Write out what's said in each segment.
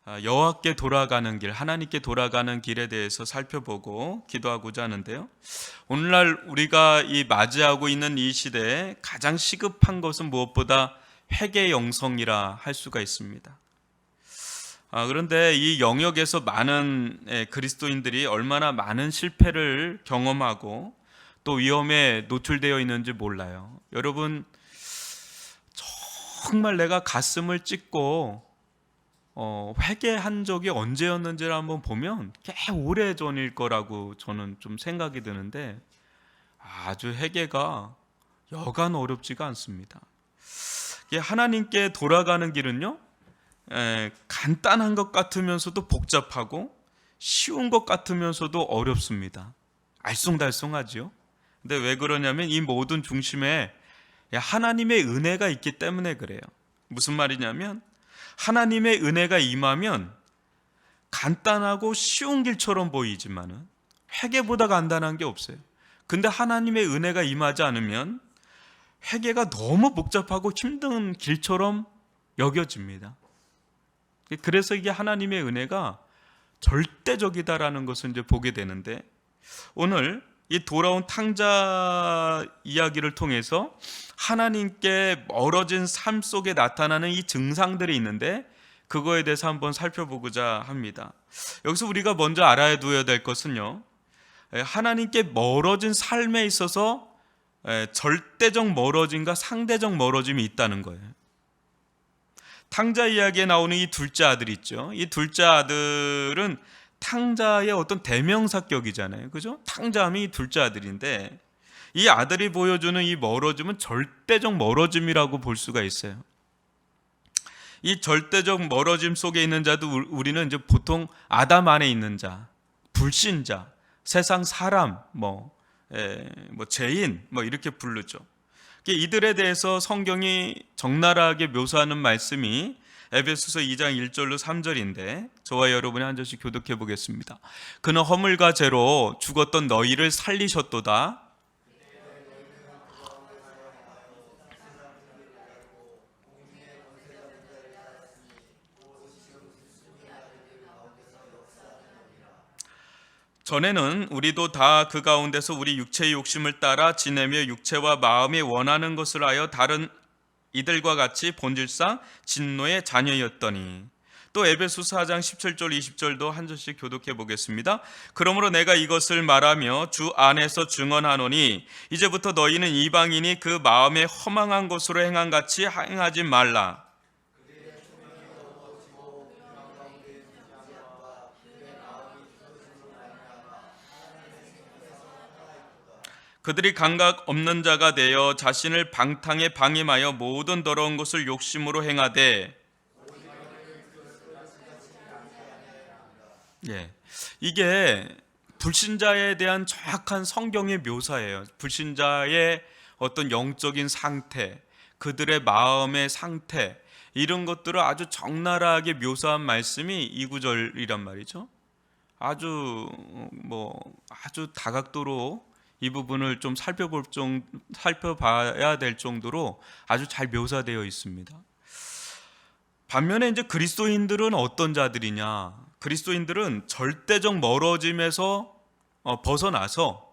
여호와께 돌아가는 길, 하나님께 돌아가는 길에 대해서 살펴보고 기도하고자 하는데요. 오늘날 우리가 맞이하고 있는 이 시대에 가장 시급한 것은 무엇보다 회개 영성이라 할 수가 있습니다. 그런데 이 영역에서 많은 그리스도인들이 얼마나 많은 실패를 경험하고 또 위험에 노출되어 있는지 몰라요. 여러분, 정말 내가 가슴을 찢고 회개한 적이 언제였는지를 한번 보면 꽤 오래 전일 거라고 저는 좀 생각이 드는데 아주 회개가 여간 어렵지가 않습니다. 하나님께 돌아가는 길은요, 간단한 것 같으면서도 복잡하고 쉬운 것 같으면서도 어렵습니다. 알쏭달쏭하죠. 근데 왜 그러냐면 이 모든 중심에 하나님의 은혜가 있기 때문에 그래요. 무슨 말이냐면 하나님의 은혜가 임하면 간단하고 쉬운 길처럼 보이지만은 회개보다 간단한 게 없어요. 근데 하나님의 은혜가 임하지 않으면 회개가 너무 복잡하고 힘든 길처럼 여겨집니다. 그래서 이게 하나님의 은혜가 절대적이다라는 것을 이제 보게 되는데, 오늘 이 돌아온 탕자 이야기를 통해서 하나님께 멀어진 삶 속에 나타나는 이 증상들이 있는데 그거에 대해서 한번 살펴보고자 합니다. 여기서 우리가 먼저 알아야 둬야 될 것은요, 하나님께 멀어진 삶에 있어서 절대적 멀어짐과 상대적 멀어짐이 있다는 거예요. 탕자 이야기에 나오는 이 둘째 아들 있죠. 이 둘째 아들은 탕자의 어떤 대명사격이잖아요. 그죠? 탕자함이 둘째 아들인데 이 아들이 보여주는 이 멀어짐은 절대적 멀어짐이라고 볼 수가 있어요. 이 절대적 멀어짐 속에 있는 자도 우리는 이제 보통 아담 안에 있는 자, 불신자, 세상 사람, 죄인 이렇게 부르죠. 이들에 대해서 성경이 적나라하게 묘사하는 말씀이 에베소서 2장 1절로 3절인데 저와 여러분이 한 절씩 교독해 보겠습니다. 그는 허물과 죄로 죽었던 너희를 살리셨도다. 전에는 우리도 다 그 가운데서 우리 육체의 욕심을 따라 지내며 육체와 마음이 원하는 것을 하여 다른 이들과 같이 본질상 진노의 자녀였더니. 또 에베소서 4장 17절 20절도 한 절씩 교독해 보겠습니다. 그러므로 내가 이것을 말하며 주 안에서 증언하노니 이제부터 너희는 이방인이 그 마음에 허망한 것으로 행한 같이 행하지 말라. 그들이 감각 없는 자가 되어 자신을 방탕에 방임하여 모든 더러운 것을 욕심으로 행하되. 이게 불신자에 대한 정확한 성경의 묘사예요. 불신자의 어떤 영적인 상태, 그들의 마음의 상태, 이런 것들을 아주 적나라하게 묘사한 말씀이 이 구절이란 말이죠. 아주 다각도로 이 부분을 좀 살펴봐야 될 정도로 아주 잘 묘사되어 있습니다. 반면에 이제 그리스도인들은 어떤 자들이냐? 그리스도인들은 절대적 멀어짐에서 벗어나서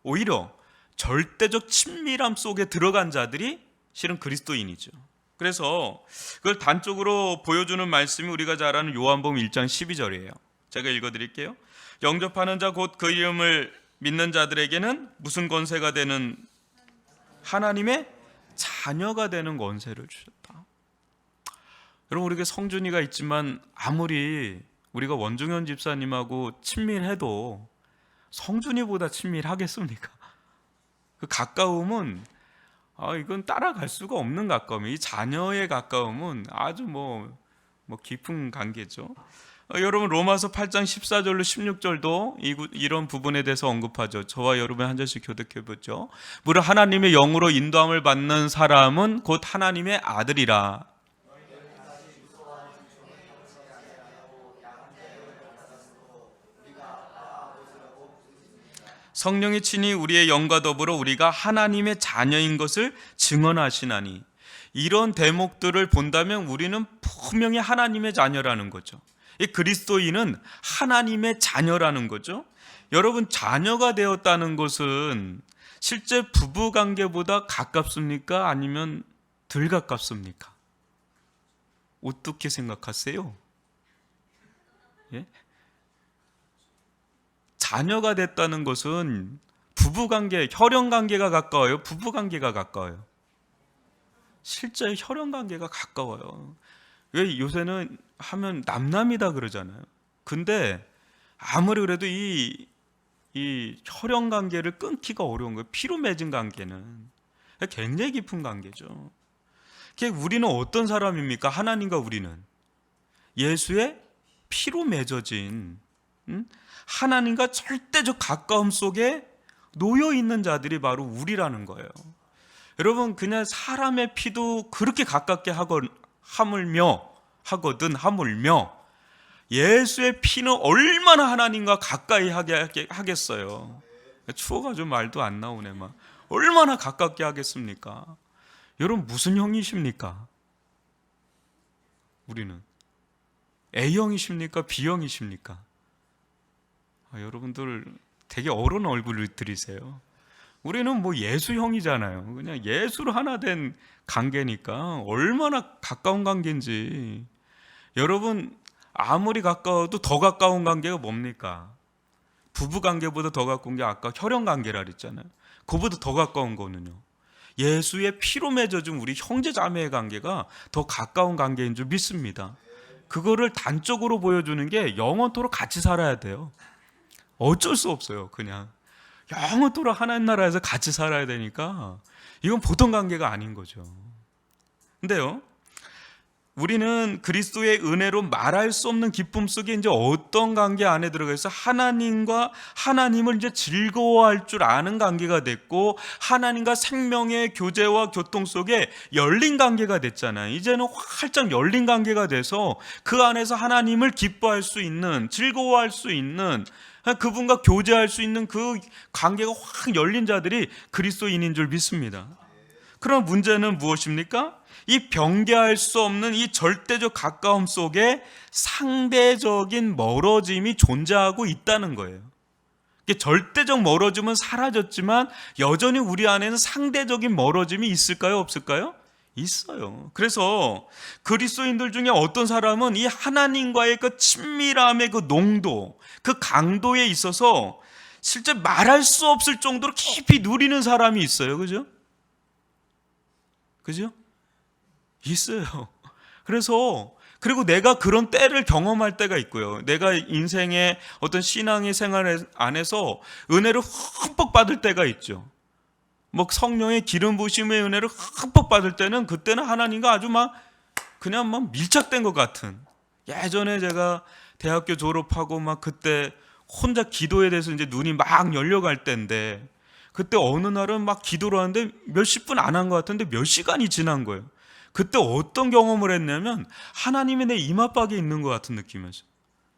오히려 절대적 친밀함 속에 들어간 자들이 실은 그리스도인이죠. 그래서 그걸 단적으로 보여주는 말씀이 우리가 잘 아는 요한복음 1장 12절이에요. 제가 읽어드릴게요. 영접하는 자 곧 그 이름을 믿는 자들에게는 무슨 권세가 되는? 하나님의 자녀가 되는 권세를 주셨다. 여러분, 우리에게 성준이가 있지만 아무리 우리가 원중현 집사님하고 친밀해도 성준이보다 친밀하겠습니까? 그 가까움은 이건 따라갈 수가 없는 가까움이, 이 자녀의 가까움은 아주 깊은 관계죠. 여러분, 로마서 8장 14절로 16절도 이런 부분에 대해서 언급하죠. 저와 여러분 한 절씩 교독해 보죠. 무릇 하나님의 영으로 인도함을 받는 사람은 곧 하나님의 아들이라. 성령이 친히 우리의 영과 더불어 우리가 하나님의 자녀인 것을 증언하시나니 이런 대목들을 본다면 우리는 분명히 하나님의 자녀라는 거죠. 이 그리스도인은 하나님의 자녀라는 거죠. 여러분, 자녀가 되었다는 것은 실제 부부 관계보다 가깝습니까? 아니면 덜 가깝습니까? 어떻게 생각하세요? 예? 자녀가 됐다는 것은 부부 관계, 혈연 관계가 가까워요? 부부 관계가 가까워요? 실제 혈연 관계가 가까워요. 왜 요새는 하면 남남이다 그러잖아요. 근데 아무리 그래도 이 혈연 관계를 끊기가 어려운 거예요. 피로 맺은 관계는 굉장히 깊은 관계죠. 우리는 어떤 사람입니까? 하나님과 우리는 예수의 피로 맺어진 하나님과 절대적 가까움 속에 놓여 있는 자들이 바로 우리라는 거예요. 여러분, 그냥 사람의 피도 그렇게 가깝게 하물며 예수의 피는 얼마나 하나님과 가까이 하게 하겠어요. 추워가지고 말도 안 나오네. 막 얼마나 가깝게 하겠습니까? 여러분, 무슨 형이십니까? 우리는 A형이십니까? B형이십니까? 여러분들 되게 어려운 얼굴을 들이세요. 우리는 뭐 예수형이잖아요. 그냥 예수로 하나 된 관계니까 얼마나 가까운 관계인지. 여러분, 아무리 가까워도 더 가까운 관계가 뭡니까? 부부 관계보다 더 가까운 게 아까 혈연 관계라 그랬잖아요. 그보다 더 가까운 거는요, 예수의 피로 맺어준 우리 형제 자매의 관계가 더 가까운 관계인 줄 믿습니다. 그거를 단적으로 보여주는 게 영원토록 같이 살아야 돼요. 어쩔 수 없어요. 그냥 영원토록 하나님 나라에서 같이 살아야 되니까 이건 보통 관계가 아닌 거죠. 근데요, 우리는 그리스도의 은혜로 말할 수 없는 기쁨 속에 이제 어떤 관계 안에 들어가 있어 하나님을 이제 즐거워할 줄 아는 관계가 됐고, 하나님과 생명의 교제와 교통 속에 열린 관계가 됐잖아요. 이제는 활짝 열린 관계가 돼서 그 안에서 하나님을 기뻐할 수 있는, 즐거워할 수 있는, 그분과 교제할 수 있는 그 관계가 확 열린 자들이 그리스도인인 줄 믿습니다. 그럼 문제는 무엇입니까? 이 변개할 수 없는 이 절대적 가까움 속에 상대적인 멀어짐이 존재하고 있다는 거예요. 절대적 멀어짐은 사라졌지만 여전히 우리 안에는 상대적인 멀어짐이 있을까요? 없을까요? 있어요. 그래서 그리스도인들 중에 어떤 사람은 이 하나님과의 그 친밀함의 그 농도, 그 강도에 있어서 실제 말할 수 없을 정도로 깊이 누리는 사람이 있어요. 그죠? 그죠? 있어요. 그리고 내가 그런 때를 경험할 때가 있고요. 내가 인생의 어떤 신앙의 생활 안에서 은혜를 흠뻑 받을 때가 있죠. 뭐 성령의 기름 부으심의 은혜를 흠뻑 받을 때는, 그때는 하나님과 아주 그냥 밀착된 것 같은. 예전에 제가 대학교 졸업하고 그때 혼자 기도에 대해서 이제 눈이 막 열려갈 때인데, 그때 어느 날은 기도를 하는데 몇십 분 안 한 것 같은데 몇 시간이 지난 거예요. 그때 어떤 경험을 했냐면 하나님이 내 이마박에 있는 것 같은 느낌이었어요.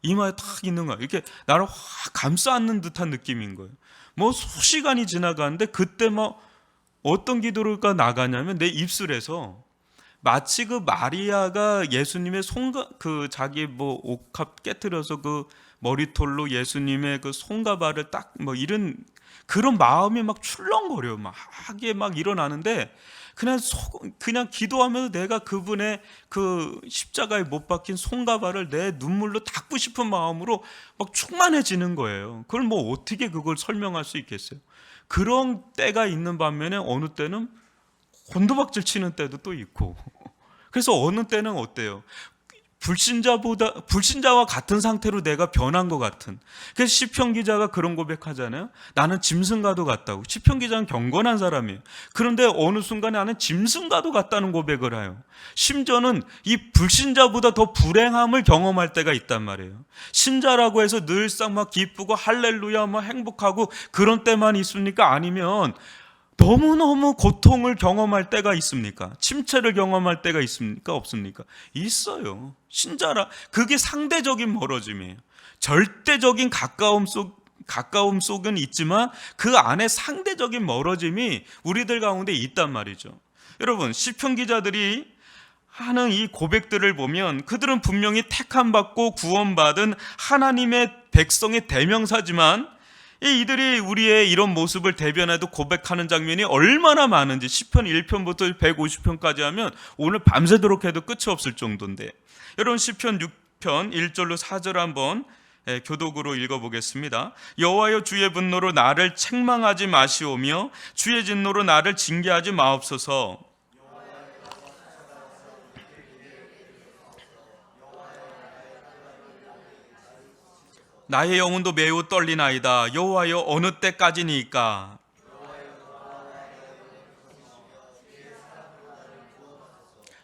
이마에 탁 있는 거야. 이렇게 나를 확 감싸 안는 듯한 느낌인 거예요. 수시간이 지나가는데 그때 어떤 기도가 나가냐면 내 입술에서 마치 그 마리아가 예수님의 자기 옥합 깨트려서 그 머리털로 예수님의 그 손가발을 딱 이런 그런 마음이 출렁거려. 하게 일어나는데 그냥 기도하면서 내가 그분의 그 십자가에 못 박힌 손가발을 내 눈물로 닦고 싶은 마음으로 충만해지는 거예요. 그걸 어떻게 그걸 설명할 수 있겠어요? 그런 때가 있는 반면에 어느 때는 곤두박질 치는 때도 또 있고. 그래서 어느 때는 어때요? 불신자와 같은 상태로 내가 변한 것 같은. 그래서 시편 기자가 그런 고백하잖아요. 나는 짐승과도 같다고. 시편 기자는 경건한 사람이에요. 그런데 어느 순간에 나는 짐승과도 같다는 고백을 해요. 심지어는 이 불신자보다 더 불행함을 경험할 때가 있단 말이에요. 신자라고 해서 늘상 기쁘고 할렐루야 행복하고 그런 때만 있습니까? 아니면 너무너무 고통을 경험할 때가 있습니까? 침체를 경험할 때가 있습니까? 없습니까? 있어요. 신자라 그게 상대적인 멀어짐이에요. 절대적인 가까움 속은 있지만 그 안에 상대적인 멀어짐이 우리들 가운데 있단 말이죠. 여러분, 시편 기자들이 하는 이 고백들을 보면 그들은 분명히 택함받고 구원받은 하나님의 백성의 대명사지만 이들이 우리의 이런 모습을 대변해도 고백하는 장면이 얼마나 많은지 시편 1편부터 150편까지 하면 오늘 밤새도록 해도 끝이 없을 정도인데, 여러분 시편 6편 1절로 4절 한번 교독으로 읽어보겠습니다. 여호와여, 주의 분노로 나를 책망하지 마시오며 주의 진노로 나를 징계하지 마옵소서. 나의 영혼도 매우 떨리나이다. 여호와여, 어느 때까지니까?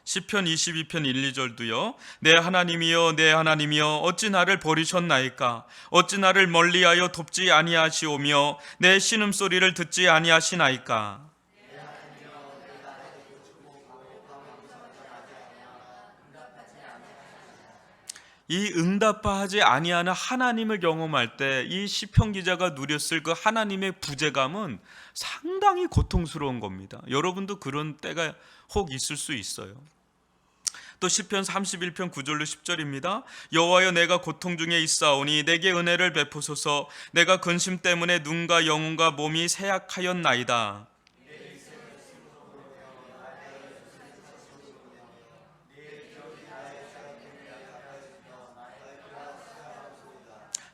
시편 22편 1, 2절도요. 내 하나님이여, 내 하나님이여, 어찌 나를 버리셨나이까? 어찌 나를 멀리하여 돕지 아니하시오며 내 신음소리를 듣지 아니하시나이까? 이 응답하지 아니하는 하나님을 경험할 때 이 시편 기자가 누렸을 그 하나님의 부재감은 상당히 고통스러운 겁니다. 여러분도 그런 때가 혹 있을 수 있어요. 또 시편 31편 9절로 10절입니다. 여호와여, 내가 고통 중에 있사오니 내게 은혜를 베푸소서. 내가 근심 때문에 눈과 영혼과 몸이 쇠약하였나이다.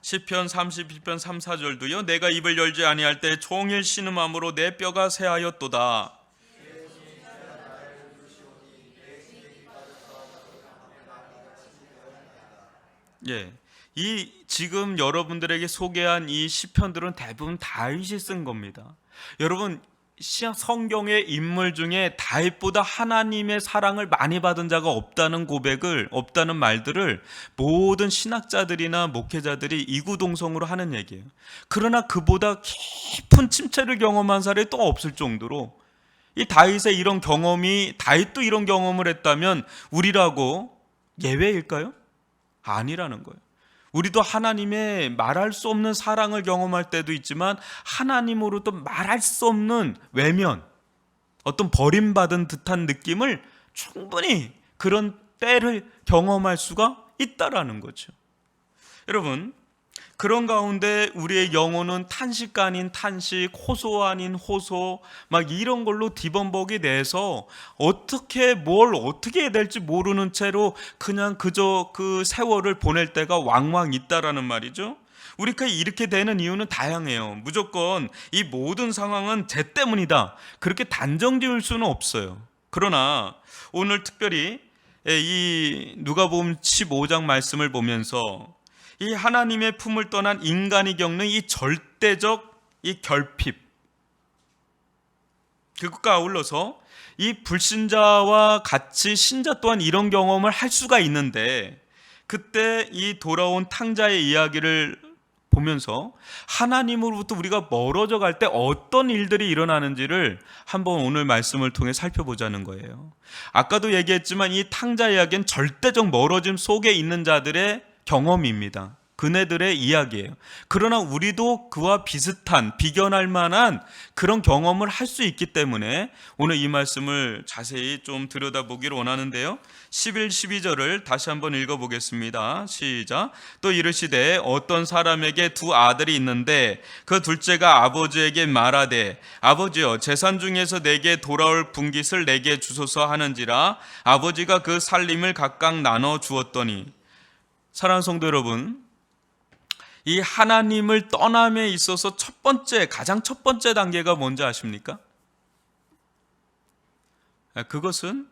시편 32편 3, 4절도요. 내가 입을 열지 아니할 때 종일 신음함으로 내 뼈가 쇠하였도다. 예, 이 지금 여러분들에게 소개한 이 시편들은 대부분 다윗이 쓴 겁니다. 여러분, 성경의 인물 중에 다윗보다 하나님의 사랑을 많이 받은 자가 없다는 말들을 모든 신학자들이나 목회자들이 이구동성으로 하는 얘기예요. 그러나 그보다 깊은 침체를 경험한 사람이 또 없을 정도로 이 다윗의 이런 경험이, 다윗도 이런 경험을 했다면 우리라고 예외일까요? 아니라는 거예요. 우리도 하나님의 말할 수 없는 사랑을 경험할 때도 있지만 하나님으로도 말할 수 없는 외면, 어떤 버림받은 듯한 느낌을 충분히 그런 때를 경험할 수가 있다라는 거죠. 여러분, 그런 가운데 우리의 영혼은 탄식 아닌 탄식, 호소 아닌 호소, 막 이런 걸로 뒤범벅이 돼서 뭘 어떻게 해야 될지 모르는 채로 그냥 그저 그 세월을 보낼 때가 왕왕 있다라는 말이죠. 우리가 이렇게 되는 이유는 다양해요. 무조건 이 모든 상황은 쟤 때문이다, 그렇게 단정 지을 수는 없어요. 그러나 오늘 특별히 이 누가복음 15장 말씀을 보면서 이 하나님의 품을 떠난 인간이 겪는 이 절대적 이 결핍, 그것과 아울러서 이 불신자와 같이 신자 또한 이런 경험을 할 수가 있는데, 그때 이 돌아온 탕자의 이야기를 보면서 하나님으로부터 우리가 멀어져 갈 때 어떤 일들이 일어나는지를 한번 오늘 말씀을 통해 살펴보자는 거예요. 아까도 얘기했지만 이 탕자 이야기는 절대적 멀어짐 속에 있는 자들의 경험입니다. 그네들의 이야기예요. 그러나 우리도 그와 비슷한, 비견할 만한 그런 경험을 할 수 있기 때문에 오늘 이 말씀을 자세히 좀 들여다보기를 원하는데요. 11, 12절을 다시 한번 읽어보겠습니다. 시작. 또 이르시되 어떤 사람에게 두 아들이 있는데 그 둘째가 아버지에게 말하되 아버지여, 재산 중에서 내게 돌아올 분깃을 내게 주소서 하는지라. 아버지가 그 살림을 각각 나눠 주었더니. 사랑하는 성도 여러분, 이 하나님을 떠남에 있어서 가장 첫 번째 단계가 뭔지 아십니까? 그것은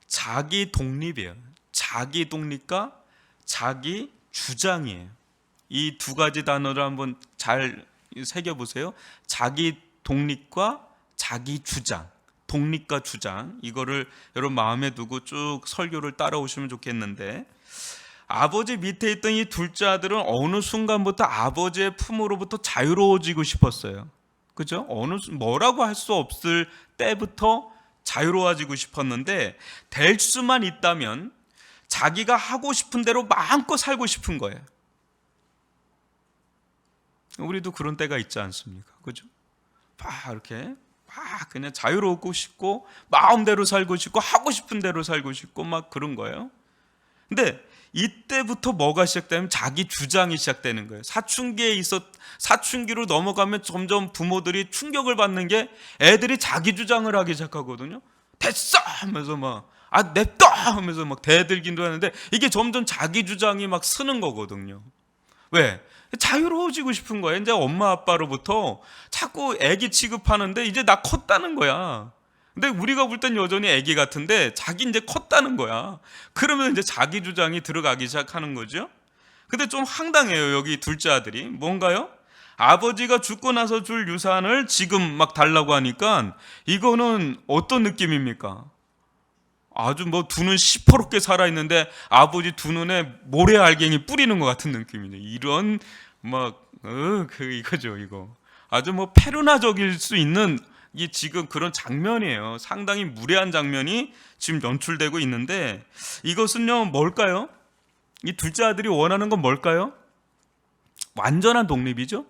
자기 독립이에요. 자기 독립과 자기 주장이에요. 이 두 가지 단어를 한번 잘 새겨보세요. 자기 독립과 자기 주장. 독립과 주장, 이거를 여러분 마음에 두고 쭉 설교를 따라오시면 좋겠는데, 아버지 밑에 있던 이 둘째 아들은 어느 순간부터 아버지의 품으로부터 자유로워지고 싶었어요. 그죠? 뭐라고 할 수 없을 때부터 자유로워지고 싶었는데, 될 수만 있다면 자기가 하고 싶은 대로 마음껏 살고 싶은 거예요. 우리도 그런 때가 있지 않습니까? 그죠? 막 이렇게 막 그냥 자유롭고 싶고 마음대로 살고 싶고 하고 싶은 대로 살고 싶고 막 그런 거예요. 근데 이때부터 뭐가 시작되면 자기 주장이 시작되는 거예요. 사춘기로 넘어가면 점점 부모들이 충격을 받는 게 애들이 자기 주장을 하기 시작하거든요. 됐어 하면서 막 냅둬 하면서 막 대들기도 하는데 이게 점점 자기 주장이 막 쓰는 거거든요. 왜? 자유로워지고 싶은 거야. 이제 엄마 아빠로부터 자꾸 애기 취급하는데 이제 나 컸다는 거야. 근데 우리가 볼 땐 여전히 애기 같은데 자기 이제 컸다는 거야. 그러면 이제 자기 주장이 들어가기 시작하는 거죠. 근데 좀 황당해요. 여기 둘째 아들이 뭔가요? 아버지가 죽고 나서 줄 유산을 지금 막 달라고 하니까 이거는 어떤 느낌입니까? 아주 뭐 두 눈 시퍼렇게 살아있는데 아버지 두 눈에 모래알갱이 뿌리는 것 같은 느낌이죠. 이런 이거죠 이거. 아주 뭐 페루나적일 수 있는 이 지금 그런 장면이에요. 상당히 무례한 장면이 지금 연출되고 있는데 이것은요 뭘까요? 이 둘째 아들이 원하는 건 뭘까요? 완전한 독립이죠.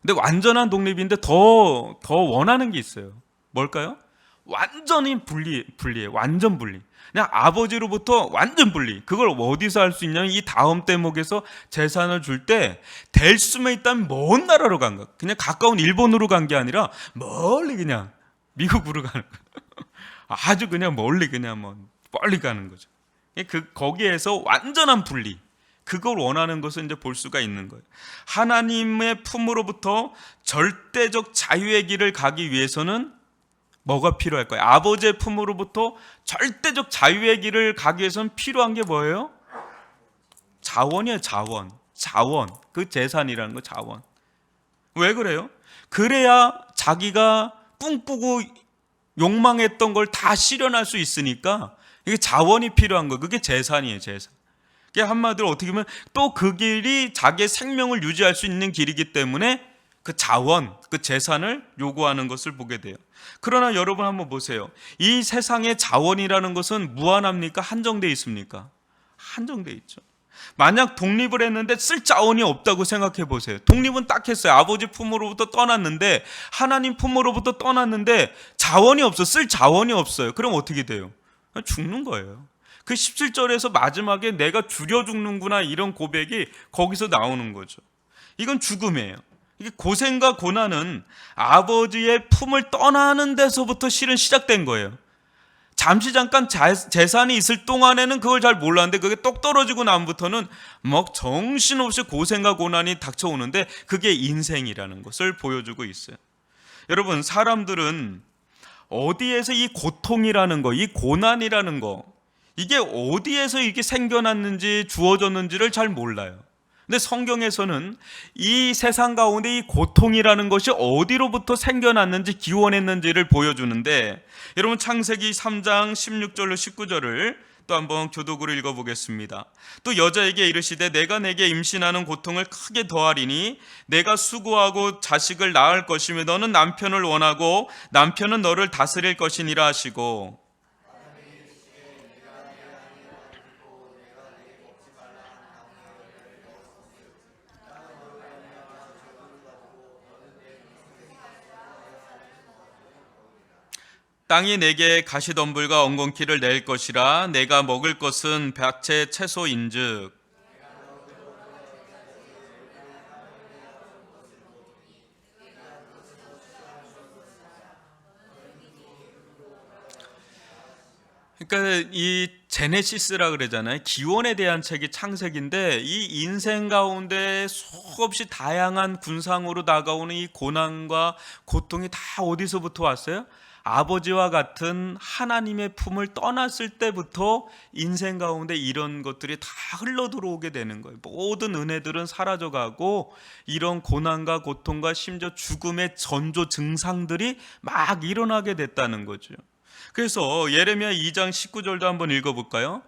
근데 완전한 독립인데 더 원하는 게 있어요. 뭘까요? 완전히 분리해. 완전 분리. 그냥 아버지로부터 완전 분리. 그걸 어디서 할 수 있냐면 이 다음 대목에서 재산을 줄 때 될 수만 있다면 먼 나라로 간 거. 그냥 가까운 일본으로 간 게 아니라 멀리 그냥 미국으로 가는 거. 아주 그냥 멀리 그냥 뭐 멀리 가는 거죠. 거기에서 완전한 분리. 그걸 원하는 것을 이제 볼 수가 있는 거예요. 하나님의 품으로부터 절대적 자유의 길을 가기 위해서는 뭐가 필요할까요? 아버지의 품으로부터 절대적 자유의 길을 가기 위해서는 필요한 게 뭐예요? 자원이에요. 자원. 그 재산이라는 거 자원. 왜 그래요? 그래야 자기가 꿈꾸고 욕망했던 걸 다 실현할 수 있으니까 이게 자원이 필요한 거예요. 그게 재산이에요. 재산. 그게 한마디로 어떻게 보면 또 그 길이 자기의 생명을 유지할 수 있는 길이기 때문에 그 자원, 그 재산을 요구하는 것을 보게 돼요. 그러나 여러분 한번 보세요. 이 세상의 자원이라는 것은 무한합니까? 한정되어 있습니까? 한정되어 있죠. 만약 독립을 했는데 쓸 자원이 없다고 생각해 보세요. 독립은 딱 했어요. 아버지 품으로부터 떠났는데 하나님 품으로부터 떠났는데 자원이 없어. 쓸 자원이 없어요. 그럼 어떻게 돼요? 죽는 거예요. 그 17절에서 마지막에 내가 줄여 죽는구나 이런 고백이 거기서 나오는 거죠. 이건 죽음이에요. 이게 고생과 고난은 아버지의 품을 떠나는 데서부터 실은 시작된 거예요. 잠시 잠깐 재산이 있을 동안에는 그걸 잘 몰랐는데 그게 똑 떨어지고 나부터는 막 정신없이 고생과 고난이 닥쳐오는데 그게 인생이라는 것을 보여주고 있어요. 여러분 사람들은 어디에서 이 고통이라는 거, 이 고난이라는 거 이게 어디에서 이게 생겨났는지 주어졌는지를 잘 몰라요. 근데 성경에서는 이 세상 가운데 이 고통이라는 것이 어디로부터 생겨났는지 기원했는지를 보여주는데 여러분 창세기 3장 16절로 19절을 또 한번 교독으로 읽어보겠습니다. 또 여자에게 이르시되 내가 내게 임신하는 고통을 크게 더하리니 내가 수고하고 자식을 낳을 것이며 너는 남편을 원하고 남편은 너를 다스릴 것이니라 하시고 땅이 내게 가시덤불과 엉겅퀴를 낼 것이라 내가 먹을 것은 밭의 채소인즉 그러니까 이 제네시스라 그러잖아요. 기원에 대한 책이 창세기인데 이 인생 가운데 수없이 다양한 군상으로 다가오는 이 고난과 고통이 다 어디서부터 왔어요? 아버지와 같은 하나님의 품을 떠났을 때부터 인생 가운데 이런 것들이 다 흘러 들어오게 되는 거예요. 모든 은혜들은 사라져가고 이런 고난과 고통과 심지어 죽음의 전조 증상들이 막 일어나게 됐다는 거죠. 그래서 예레미야 2장 19절도 한번 읽어볼까요?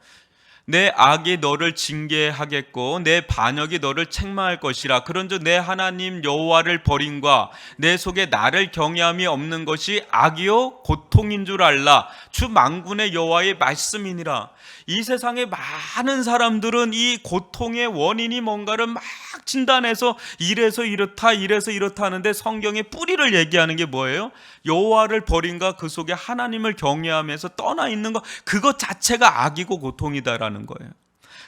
내 악이 너를 징계하겠고 내 반역이 너를 책망할 것이라. 그런즉 내 하나님 여호와를 버림과 내 속에 나를 경외함이 없는 것이 악이요 고통인 줄 알라. 주 만군의 여호와의 말씀이니라. 이 세상의 많은 사람들은 이 고통의 원인이 뭔가를 막 진단해서 이래서 이렇다 이래서 이렇다 하는데, 성경의 뿌리를 얘기하는 게 뭐예요? 여호와를 버린가 그 속에 하나님을 경외하면서 떠나 있는 것, 그것 자체가 악이고 고통이다라는 거예요.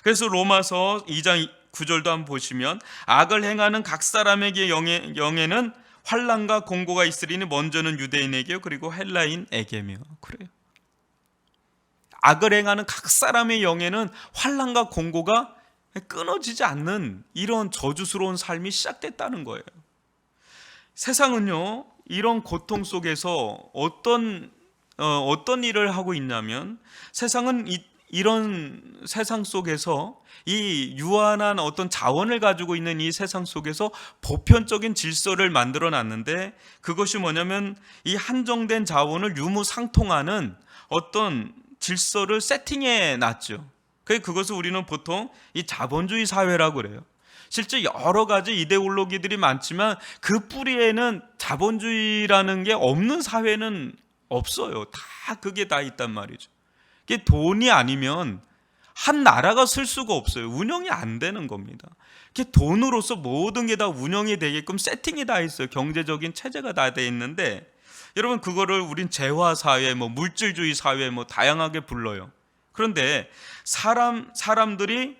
그래서 로마서 2장 9절도 한번 보시면, 악을 행하는 각 사람에게 영에는 환난과 공고가 있으리니 먼저는 유대인에게요 그리고 헬라인에게며. 그래요. 악을 행하는 각 사람의 영에는 환난과 공고가 끊어지지 않는 이런 저주스러운 삶이 시작됐다는 거예요. 세상은요, 이런 고통 속에서 어떤 일을 하고 있냐면, 세상은 이런 세상 속에서, 이 유한한 어떤 자원을 가지고 있는 이 세상 속에서 보편적인 질서를 만들어 놨는데, 그것이 뭐냐면 이 한정된 자원을 유무상통하는 어떤 질서를 세팅해 놨죠. 그것을 우리는 보통 이 자본주의 사회라고 그래요. 실제 여러 가지 이데올로기들이 많지만 그 뿌리에는 자본주의라는 게 없는 사회는 없어요. 다 그게 다 있단 말이죠. 이게 돈이 아니면 한 나라가 쓸 수가 없어요. 운영이 안 되는 겁니다. 이게 돈으로서 모든 게 다 운영이 되게끔 세팅이 다 있어요. 경제적인 체제가 다 돼 있는데, 여러분 그거를 우린 재화 사회, 물질주의 사회 다양하게 불러요. 그런데 사람들이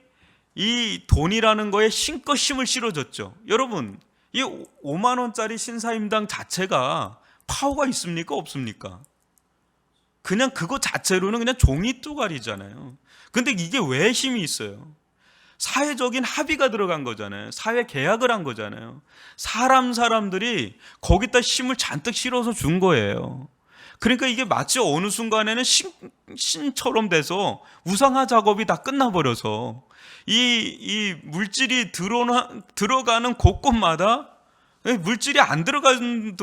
이 돈이라는 거에 신껏 힘을 실어줬죠. 여러분, 이 5만 원짜리 신사임당 자체가 파워가 있습니까? 없습니까? 그냥 그거 자체로는 그냥 종이 쪼가리잖아요. 근데 이게 왜 힘이 있어요? 사회적인 합의가 들어간 거잖아요. 사회 계약을 한 거잖아요. 사람들이 거기다 힘을 잔뜩 실어서 준 거예요. 그러니까 이게 마치 어느 순간에는 신처럼 돼서 우상화 작업이 다 끝나버려서 이 물질이 들어가는 곳곳마다 물질이 안 들어가는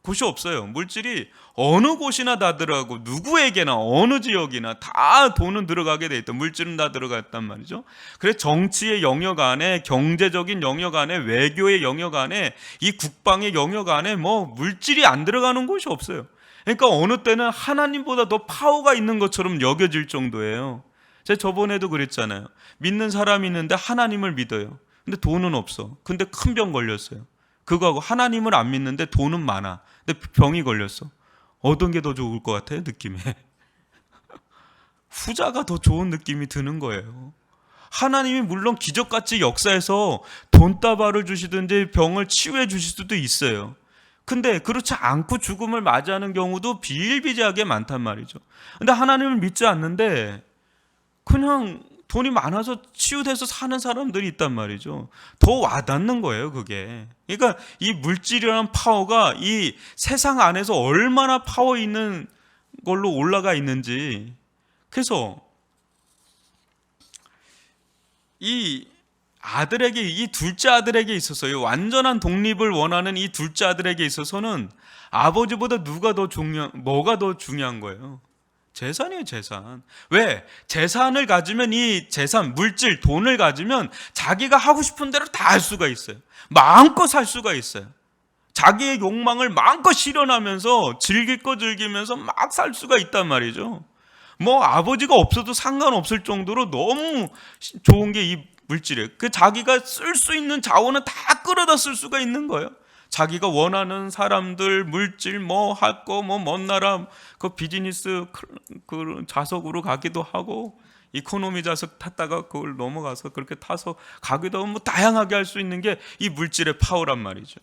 곳이 없어요. 물질이 어느 곳이나 다 들어가고, 누구에게나 어느 지역이나 다 돈은 들어가게 돼 있다. 물질은 다 들어갔단 말이죠. 그래서 정치의 영역 안에, 경제적인 영역 안에, 외교의 영역 안에, 이 국방의 영역 안에 물질이 안 들어가는 곳이 없어요. 그러니까 어느 때는 하나님보다 더 파워가 있는 것처럼 여겨질 정도예요. 제가 저번에도 그랬잖아요. 믿는 사람이 있는데 하나님을 믿어요. 근데 돈은 없어. 근데 큰 병 걸렸어요. 그거하고 하나님을 안 믿는데 돈은 많아. 근데 병이 걸렸어. 어떤 게 더 좋을 것 같아요? 느낌에. 후자가 더 좋은 느낌이 드는 거예요. 하나님이 물론 기적같이 역사해서 돈다발을 주시든지 병을 치유해 주실 수도 있어요. 근데 그렇지 않고 죽음을 맞이하는 경우도 비일비재하게 많단 말이죠. 근데 하나님을 믿지 않는데 그냥 돈이 많아서 치유돼서 사는 사람들이 있단 말이죠. 더 와닿는 거예요, 그게. 그러니까 이 물질이라는 파워가 이 세상 안에서 얼마나 파워 있는 걸로 올라가 있는지. 그래서 이 둘째 아들에게 있어서요, 완전한 독립을 원하는 이 둘째 아들에게 있어서는 아버지보다 뭐가 더 중요한 거예요? 재산이에요, 재산. 왜? 재산을 가지면, 이 재산, 물질, 돈을 가지면 자기가 하고 싶은 대로 다 할 수가 있어요. 마음껏 살 수가 있어요. 자기의 욕망을 마음껏 실현하면서 즐길 거 즐기면서 막 살 수가 있단 말이죠. 아버지가 없어도 상관없을 정도로 너무 좋은 게 이 물질이에요. 자기가 쓸 수 있는 자원은 다 끌어다 쓸 수가 있는 거예요. 자기가 원하는 사람들, 물질, 할 거, 먼 나라, 그 비즈니스 그 좌석으로 가기도 하고, 이코노미 좌석 탔다가 그걸 넘어가서 그렇게 타서 가기도 하고, 다양하게 할 수 있는 게 이 물질의 파워란 말이죠.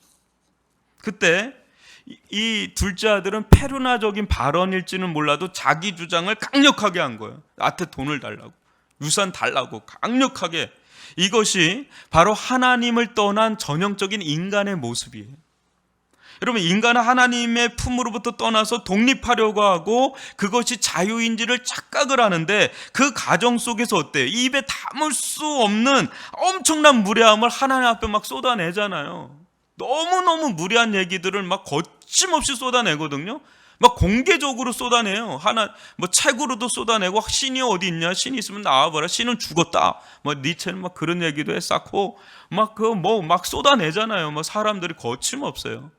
그때 이 둘째 아들은 페루나적인 발언일지는 몰라도 자기 주장을 강력하게 한 거예요. 나한테 돈을 달라고, 유산 달라고 강력하게. 이것이 바로 하나님을 떠난 전형적인 인간의 모습이에요. 여러분, 인간은 하나님의 품으로부터 떠나서 독립하려고 하고 그것이 자유인지를 착각을 하는데, 그 과정 속에서 어때요? 입에 담을 수 없는 엄청난 무례함을 하나님 앞에 막 쏟아내잖아요. 너무너무 무례한 얘기들을 막 거침없이 쏟아내거든요. 막 공개적으로 쏟아내요. 책으로도 쏟아내고, 신이 어디 있냐? 신이 있으면 나와봐라. 신은 죽었다. 니체는 막 그런 얘기도 했었고, 막 쏟아내잖아요. 사람들이 거침없어요.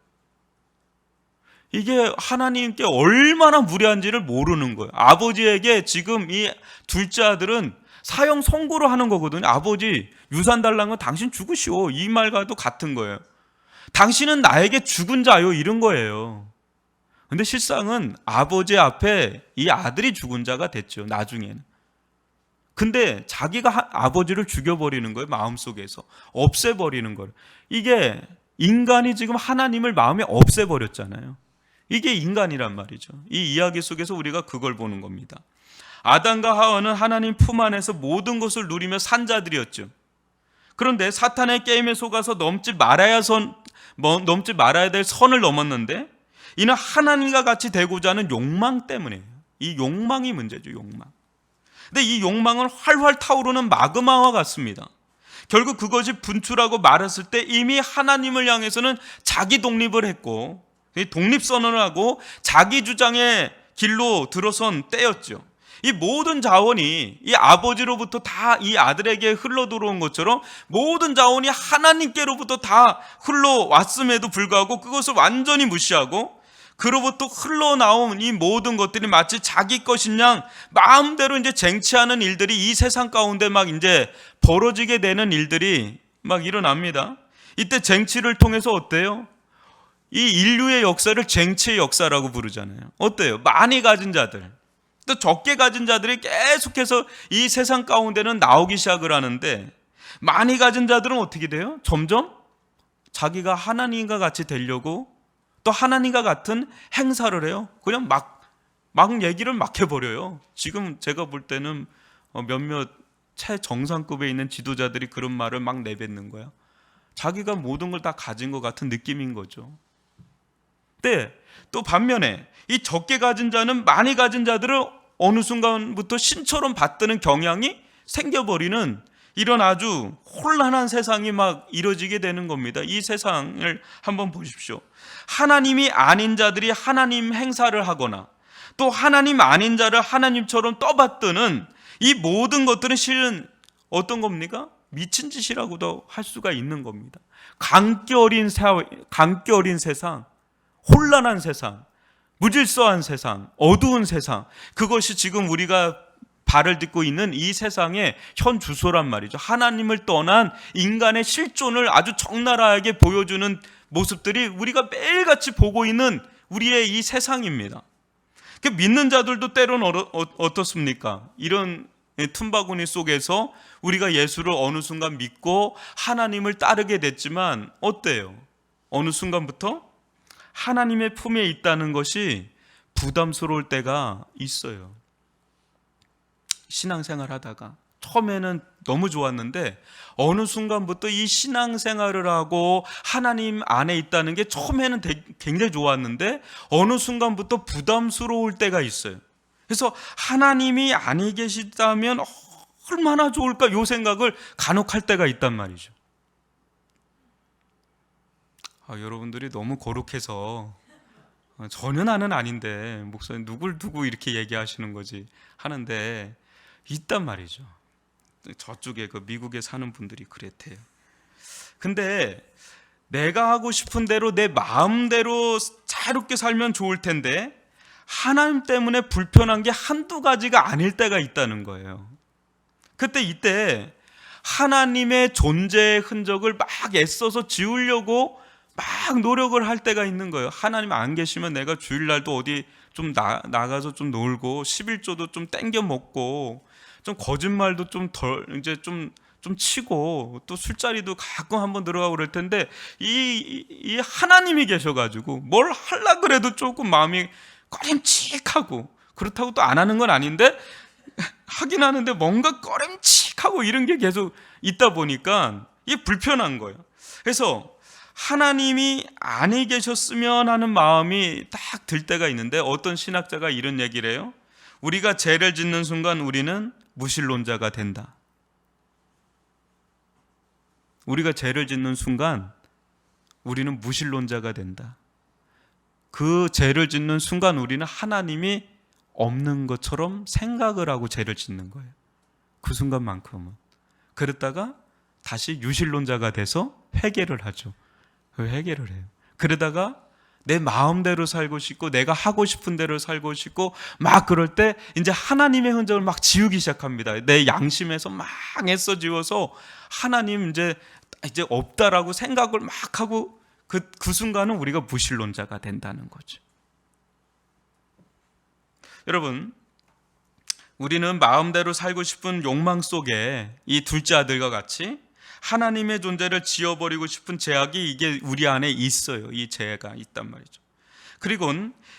이게 하나님께 얼마나 무례한지를 모르는 거예요. 아버지에게 지금 이 둘째 아들은 사형 선고를 하는 거거든요. 아버지, 유산 달라는 건 당신 죽으시오. 이 말과도 같은 거예요. 당신은 나에게 죽은 자요, 이런 거예요. 근데 실상은 아버지 앞에 이 아들이 죽은 자가 됐죠, 나중에는. 근데 자기가 아버지를 죽여버리는 거예요, 마음속에서. 없애버리는 거예요. 이게 인간이 지금 하나님을 마음에 없애버렸잖아요. 이게 인간이란 말이죠. 이 이야기 속에서 우리가 그걸 보는 겁니다. 아담과 하와는 하나님 품 안에서 모든 것을 누리며 산 자들이었죠. 그런데 사탄의 게임에 속아서 넘지 말아야 될 선을 넘었는데, 이는 하나님과 같이 되고자 하는 욕망 때문이에요. 이 욕망이 문제죠, 욕망. 근데 이 욕망은 활활 타오르는 마그마와 같습니다. 결국 그것이 분출하고 말았을 때 이미 하나님을 향해서는 자기 독립을 했고, 독립선언을 하고 자기 주장의 길로 들어선 때였죠. 이 모든 자원이 이 아버지로부터 다 이 아들에게 흘러 들어온 것처럼 모든 자원이 하나님께로부터 다 흘러왔음에도 불구하고 그것을 완전히 무시하고, 그로부터 흘러나온 이 모든 것들이 마치 자기 것인 양 마음대로 이제 쟁취하는 일들이 이 세상 가운데 막 이제 벌어지게 되는 일들이 막 일어납니다. 이때 쟁취를 통해서 어때요? 이 인류의 역사를 쟁취의 역사라고 부르잖아요. 어때요? 많이 가진 자들, 또 적게 가진 자들이 계속해서 이 세상 가운데는 나오기 시작을 하는데, 많이 가진 자들은 어떻게 돼요? 점점 자기가 하나님과 같이 되려고 또 하나님과 같은 행사를 해요. 그냥 막 얘기를 막 해버려요. 지금 제가 볼 때는 몇몇 최정상급에 있는 지도자들이 그런 말을 막 내뱉는 거야. 자기가 모든 걸 다 가진 것 같은 느낌인 거죠. 네, 또 반면에 이 적게 가진 자는 많이 가진 자들을 어느 순간부터 신처럼 받드는 경향이 생겨버리는 이런 아주 혼란한 세상이 막 이뤄지게 되는 겁니다. 이 세상을 한번 보십시오. 하나님이 아닌 자들이 하나님 행사를 하거나 또 하나님 아닌 자를 하나님처럼 떠받드는 이 모든 것들은 실은 어떤 겁니까? 미친 짓이라고도 할 수가 있는 겁니다. 강기 어린 세상, 혼란한 세상, 무질서한 세상, 어두운 세상, 그것이 지금 우리가 발을 딛고 있는 이 세상의 현 주소란 말이죠. 하나님을 떠난 인간의 실존을 아주 적나라하게 보여주는 모습들이 우리가 매일같이 보고 있는 우리의 이 세상입니다. 믿는 자들도 때로는 어떻습니까? 이런 틈바구니 속에서 우리가 예수를 어느 순간 믿고 하나님을 따르게 됐지만 어때요? 어느 순간부터 하나님의 품에 있다는 것이 부담스러울 때가 있어요. 신앙생활 하다가 처음에는 너무 좋았는데 어느 순간부터 이 신앙생활을 하고 하나님 안에 있다는 게 처음에는 굉장히 좋았는데 어느 순간부터 부담스러울 때가 있어요. 그래서 하나님이 아니 계시다면 얼마나 좋을까, 이 생각을 간혹 할 때가 있단 말이죠. 여러분들이 너무 거룩해서 전혀 나는 아닌데 목사님 누굴 두고 이렇게 얘기하시는 거지 하는데 있단 말이죠. 저쪽에 그 미국에 사는 분들이 그랬대요. 근데 내가 하고 싶은 대로 내 마음대로 자유롭게 살면 좋을 텐데 하나님 때문에 불편한 게 한두 가지가 아닐 때가 있다는 거예요. 이때 하나님의 존재의 흔적을 막 애써서 지우려고 막 노력을 할 때가 있는 거예요. 하나님 안 계시면 내가 주일날도 어디 좀 나가서 좀 놀고 11조도 좀 땡겨 먹고 좀 거짓말도 좀 덜 이제 좀 치고 또 술자리도 가끔 한번 들어가고 그럴 텐데 이 하나님이 계셔가지고 뭘 하려 그래도 조금 마음이 꺼림칙하고, 그렇다고 또 안 하는 건 아닌데 하긴 하는데 뭔가 꺼림칙하고 이런 게 계속 있다 보니까 이게 불편한 거예요. 그래서 하나님이 아니 계셨으면 하는 마음이 딱 들 때가 있는데 어떤 신학자가 이런 얘기를 해요. 우리가 죄를 짓는 순간 우리는 무신론자가 된다. 우리가 죄를 짓는 순간 우리는 무신론자가 된다. 그 죄를 짓는 순간 우리는 하나님이 없는 것처럼 생각을 하고 죄를 짓는 거예요. 그 순간만큼은. 그랬다가 다시 유신론자가 돼서 회개를 하죠. 회개를 해요. 그러다가 내 마음대로 살고 싶고 내가 하고 싶은 대로 살고 싶고 막 그럴 때 이제 하나님의 흔적을 막 지우기 시작합니다. 내 양심에서 막 애써 지워서 하나님 이제 없다라고 생각을 막 하고 그 순간은 우리가 무신론자가 된다는 거죠. 여러분, 우리는 마음대로 살고 싶은 욕망 속에 이 둘째 아들과 같이 하나님의 존재를 지워버리고 싶은 죄악이 이게 우리 안에 있어요. 이 죄가 있단 말이죠. 그리고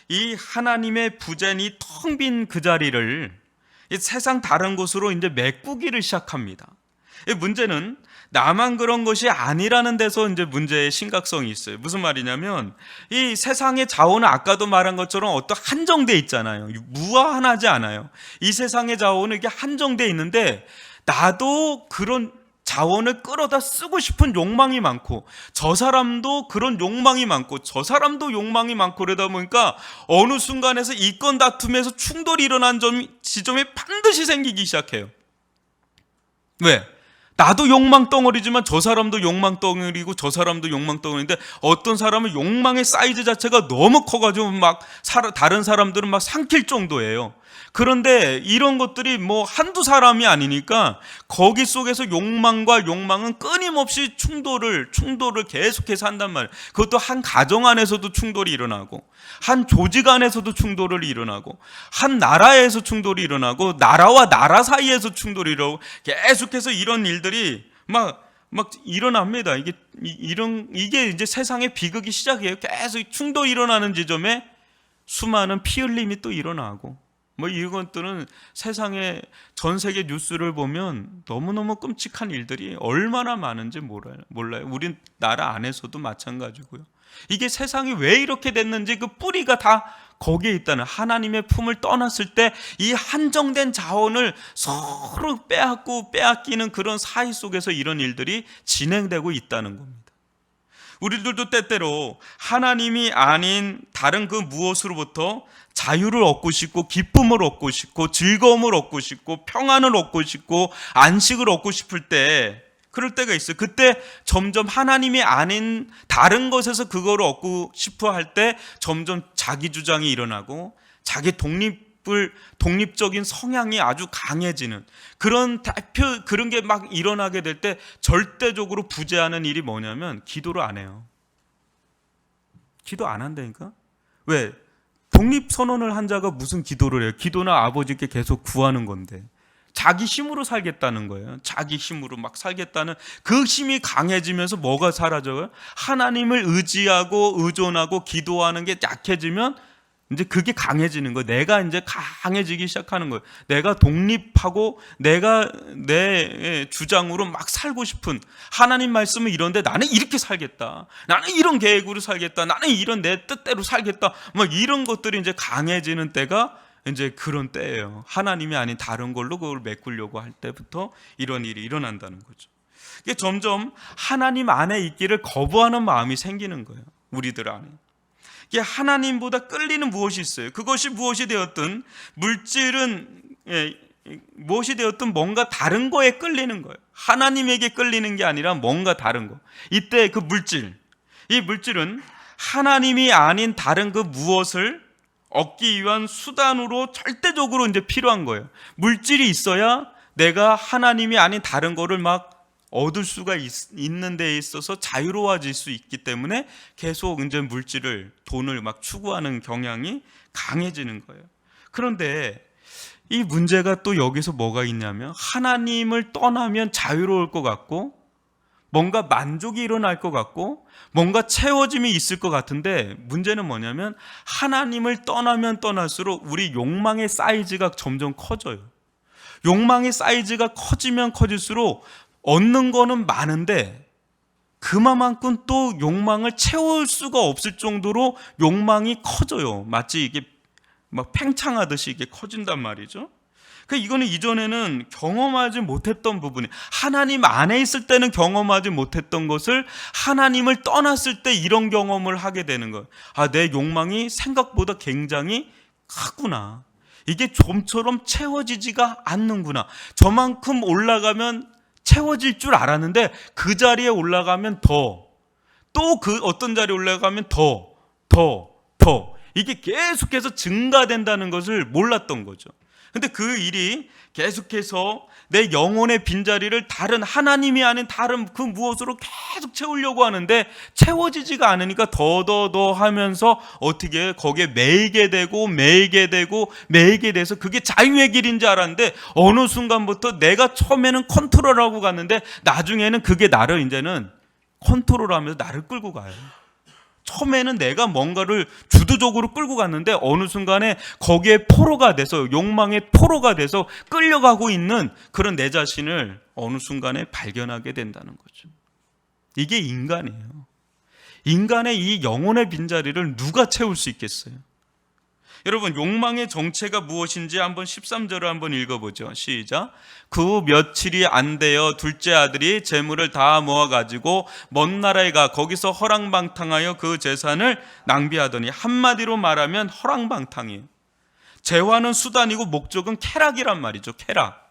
이 하나님의 부전이 텅 빈 그 자리를 이 세상 다른 곳으로 이제 메꾸기를 시작합니다. 이 문제는 나만 그런 것이 아니라는 데서 이제 문제의 심각성이 있어요. 무슨 말이냐면 이 세상의 자원은 아까도 말한 것처럼 어떤 한정돼 있잖아요. 무한하지 않아요. 이 세상의 자원은 이게 한정돼 있는데 나도 그런 자원을 끌어다 쓰고 싶은 욕망이 많고 저 사람도 그런 욕망이 많고 저 사람도 욕망이 많고 그러다 보니까 어느 순간에서 이권 다툼에서 충돌이 일어난 지점이 반드시 생기기 시작해요. 왜? 나도 욕망 덩어리지만 저 사람도 욕망 덩어리고 저 사람도 욕망 덩어리인데 어떤 사람은 욕망의 사이즈 자체가 너무 커가지고 막 다른 사람들은 막 삼킬 정도예요. 그런데 이런 것들이 뭐 한두 사람이 아니니까 거기 속에서 욕망과 욕망은 끊임없이 충돌을 계속해서 한단 말이에요. 그것도 한 가정 안에서도 충돌이 일어나고 한 조직 안에서도 충돌이 일어나고 한 나라에서 충돌이 일어나고 나라와 나라 사이에서 충돌이 일어나고 계속해서 이런 일들이 막 일어납니다. 이게 이제 세상의 비극이 시작이에요. 계속 충돌이 일어나는 지점에 수많은 피 흘림이 또 일어나고 뭐 이런 것들은 세상의 전 세계 뉴스를 보면 너무너무 끔찍한 일들이 얼마나 많은지 몰라요. 우리 나라 안에서도 마찬가지고요. 이게 세상이 왜 이렇게 됐는지 그 뿌리가 다 거기에 있다는, 하나님의 품을 떠났을 때 이 한정된 자원을 서로 빼앗기는 그런 사이 속에서 이런 일들이 진행되고 있다는 겁니다. 우리들도 때때로 하나님이 아닌 다른 그 무엇으로부터 자유를 얻고 싶고 기쁨을 얻고 싶고 즐거움을 얻고 싶고 평안을 얻고 싶고 안식을 얻고 싶을 때, 그럴 때가 있어요. 그때 점점 하나님이 아닌 다른 것에서 그거를 얻고 싶어 할 때 점점 자기 주장이 일어나고 자기 독립적인 성향이 아주 강해지는 그런 게 막 일어나게 될 때 절대적으로 부재하는 일이 뭐냐면 기도를 안 해요. 기도 안 한다니까? 왜? 독립선언을 한 자가 무슨 기도를 해요? 기도는 아버지께 계속 구하는 건데 자기 힘으로 살겠다는 거예요. 자기 힘으로 막 살겠다는 그 힘이 강해지면서 뭐가 사라져요? 하나님을 의지하고 의존하고 기도하는 게 약해지면 이제 그게 강해지는 거예요. 내가 이제 강해지기 시작하는 거예요. 내가 독립하고 내가 내 주장으로 막 살고 싶은, 하나님 말씀은 이런데 나는 이렇게 살겠다, 나는 이런 계획으로 살겠다, 나는 이런 내 뜻대로 살겠다, 막 이런 것들이 이제 강해지는 때가 이제 그런 때예요. 하나님이 아닌 다른 걸로 그걸 메꾸려고 할 때부터 이런 일이 일어난다는 거죠. 이게 점점 하나님 안에 있기를 거부하는 마음이 생기는 거예요. 우리들 안에. 이게 하나님보다 끌리는 무엇이 있어요. 그것이 무엇이 되었든, 물질은 무엇이 되었든 뭔가 다른 거에 끌리는 거예요. 하나님에게 끌리는 게 아니라 뭔가 다른 거. 이때 그 이 물질은 하나님이 아닌 다른 그 무엇을 얻기 위한 수단으로 절대적으로 이제 필요한 거예요. 물질이 있어야 내가 하나님이 아닌 다른 거를 막 얻을 수가 있는 데 있어서 자유로워질 수 있기 때문에 계속 이제 돈을 막 추구하는 경향이 강해지는 거예요. 그런데 이 문제가 또 여기서 뭐가 있냐면, 하나님을 떠나면 자유로울 것 같고 뭔가 만족이 일어날 것 같고 뭔가 채워짐이 있을 것 같은데, 문제는 뭐냐면 하나님을 떠나면 떠날수록 우리 욕망의 사이즈가 점점 커져요. 욕망의 사이즈가 커지면 커질수록 얻는 거는 많은데 그만큼 또 욕망을 채울 수가 없을 정도로 욕망이 커져요. 마치 이게 막 팽창하듯이 이게 커진단 말이죠. 이거는 이전에는 경험하지 못했던 부분이, 하나님 안에 있을 때는 경험하지 못했던 것을 하나님을 떠났을 때 이런 경험을 하게 되는 거예요. 내 욕망이 생각보다 굉장히 크구나. 이게 좀처럼 채워지지가 않는구나. 저만큼 올라가면 채워질 줄 알았는데 그 자리에 올라가면 또 그 어떤 자리에 올라가면 또 더 이게 계속해서 증가된다는 것을 몰랐던 거죠. 근데 그 일이 계속해서 내 영혼의 빈자리를 다른 하나님이 아닌 다른 그 무엇으로 계속 채우려고 하는데 채워지지가 않으니까 더 하면서 어떻게 거기에 매이게 되고 돼서 그게 자유의 길인 줄 알았는데 어느 순간부터 내가 처음에는 컨트롤하고 갔는데 나중에는 그게 나를 이제는 컨트롤하면서 나를 끌고 가요. 처음에는 내가 뭔가를 주도적으로 끌고 갔는데 어느 순간에 거기에 포로가 돼서 욕망의 포로가 돼서 끌려가고 있는 그런 내 자신을 어느 순간에 발견하게 된다는 거죠. 이게 인간이에요. 인간의 이 영혼의 빈자리를 누가 채울 수 있겠어요? 여러분, 욕망의 정체가 무엇인지 한번 13절을 한번 읽어보죠. 시작. 그 며칠이 안 되어 둘째 아들이 재물을 다 모아가지고 먼 나라에 가 거기서 허랑방탕하여 그 재산을 낭비하더니, 한마디로 말하면 허랑방탕이에요. 재화는 수단이고 목적은 쾌락이란 말이죠. 쾌락.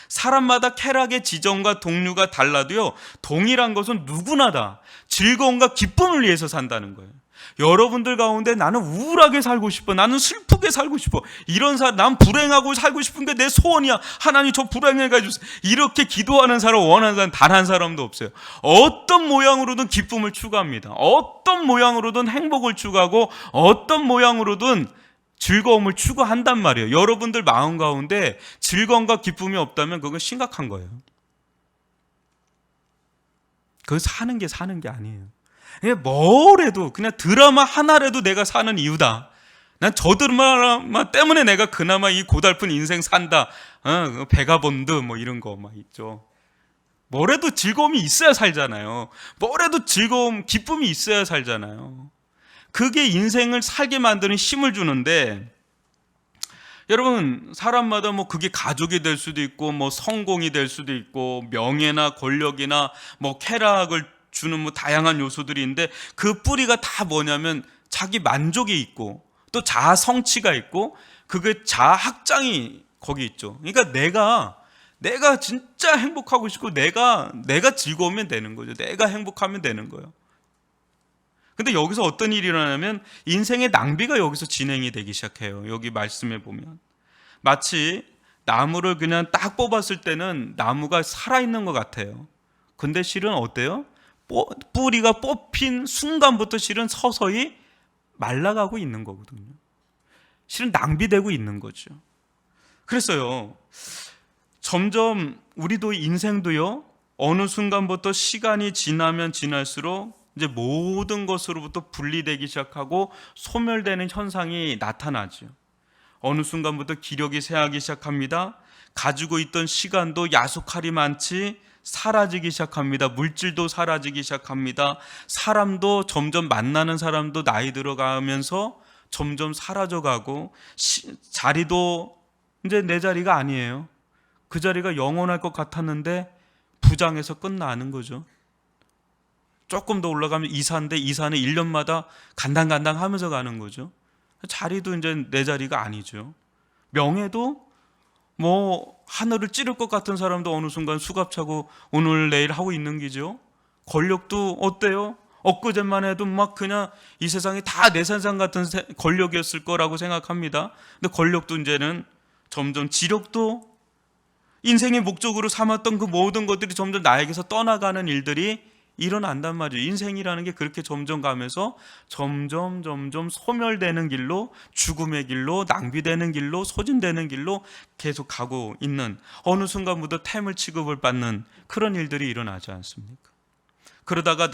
사람마다 쾌락의 지점과 동류가 달라도요, 동일한 것은 누구나 다 즐거움과 기쁨을 위해서 산다는 거예요. 여러분들 가운데 나는 우울하게 살고 싶어, 나는 슬프게 살고 싶어, 이런 사람, 난 불행하고 살고 싶은 게 내 소원이야, 하나님 저 불행하게 해주세요, 이렇게 기도하는 사람, 원하는 사람 단 한 사람도 없어요. 어떤 모양으로든 기쁨을 추구합니다. 어떤 모양으로든 행복을 추구하고 어떤 모양으로든 즐거움을 추구한단 말이에요. 여러분들 마음 가운데 즐거움과 기쁨이 없다면 그건 심각한 거예요. 그건 사는 게 아니에요. 뭐래도 그냥 드라마 하나라도 내가 사는 이유다. 난 저 드라마 때문에 내가 그나마 이 고달픈 인생 산다. 베가본드 뭐 이런 거 막 있죠. 뭐래도 즐거움이 있어야 살잖아요. 뭐래도 즐거움, 기쁨이 있어야 살잖아요. 그게 인생을 살게 만드는 힘을 주는데, 여러분, 사람마다 뭐 그게 가족이 될 수도 있고 뭐 성공이 될 수도 있고 명예나 권력이나 뭐 쾌락을 주는 뭐 다양한 요소들이 있는데, 그 뿌리가 다 뭐냐면 자기 만족이 있고 또 자아 성취가 있고 그게 자아 확장이 거기 있죠. 그러니까 내가 진짜 행복하고 싶고 내가 즐거우면 되는 거죠. 내가 행복하면 되는 거예요. 근데 여기서 어떤 일이 일어나냐면 인생의 낭비가 여기서 진행이 되기 시작해요. 여기 말씀에 보면 마치 나무를 그냥 딱 뽑았을 때는 나무가 살아있는 것 같아요. 근데 실은 어때요? 뿌리가 뽑힌 순간부터 실은 서서히 말라가고 있는 거거든요. 실은 낭비되고 있는 거죠. 그랬어요. 점점 우리도 인생도요, 어느 순간부터 시간이 지나면 지날수록 이제 모든 것으로부터 분리되기 시작하고 소멸되는 현상이 나타나죠. 어느 순간부터 기력이 쇠하기 시작합니다. 가지고 있던 시간도 야속할이 많지 사라지기 시작합니다. 물질도 사라지기 시작합니다. 사람도 점점 만나는 사람도 나이 들어가면서 점점 사라져가고, 자리도 이제 내 자리가 아니에요. 그 자리가 영원할 것 같았는데 부장에서 끝나는 거죠. 조금 더 올라가면 이사인데 이사는 1년마다 간당간당 하면서 가는 거죠. 자리도 이제 내 자리가 아니죠. 명예도 뭐 하늘을 찌를 것 같은 사람도 어느 순간 수갑차고 오늘 내일 하고 있는 기죠. 권력도 어때요? 엊그제만 해도 막 그냥 이 세상이 다 내 세상 같은 권력이었을 거라고 생각합니다. 근데 권력도 이제는 점점, 지력도 인생의 목적으로 삼았던 그 모든 것들이 점점 나에게서 떠나가는 일들이 일어난단 말이에요. 인생이라는 게 그렇게 점점 가면서 점점 소멸되는 길로, 죽음의 길로, 낭비되는 길로, 소진되는 길로 계속 가고 있는, 어느 순간부터 태물 취급을 받는 그런 일들이 일어나지 않습니까? 그러다가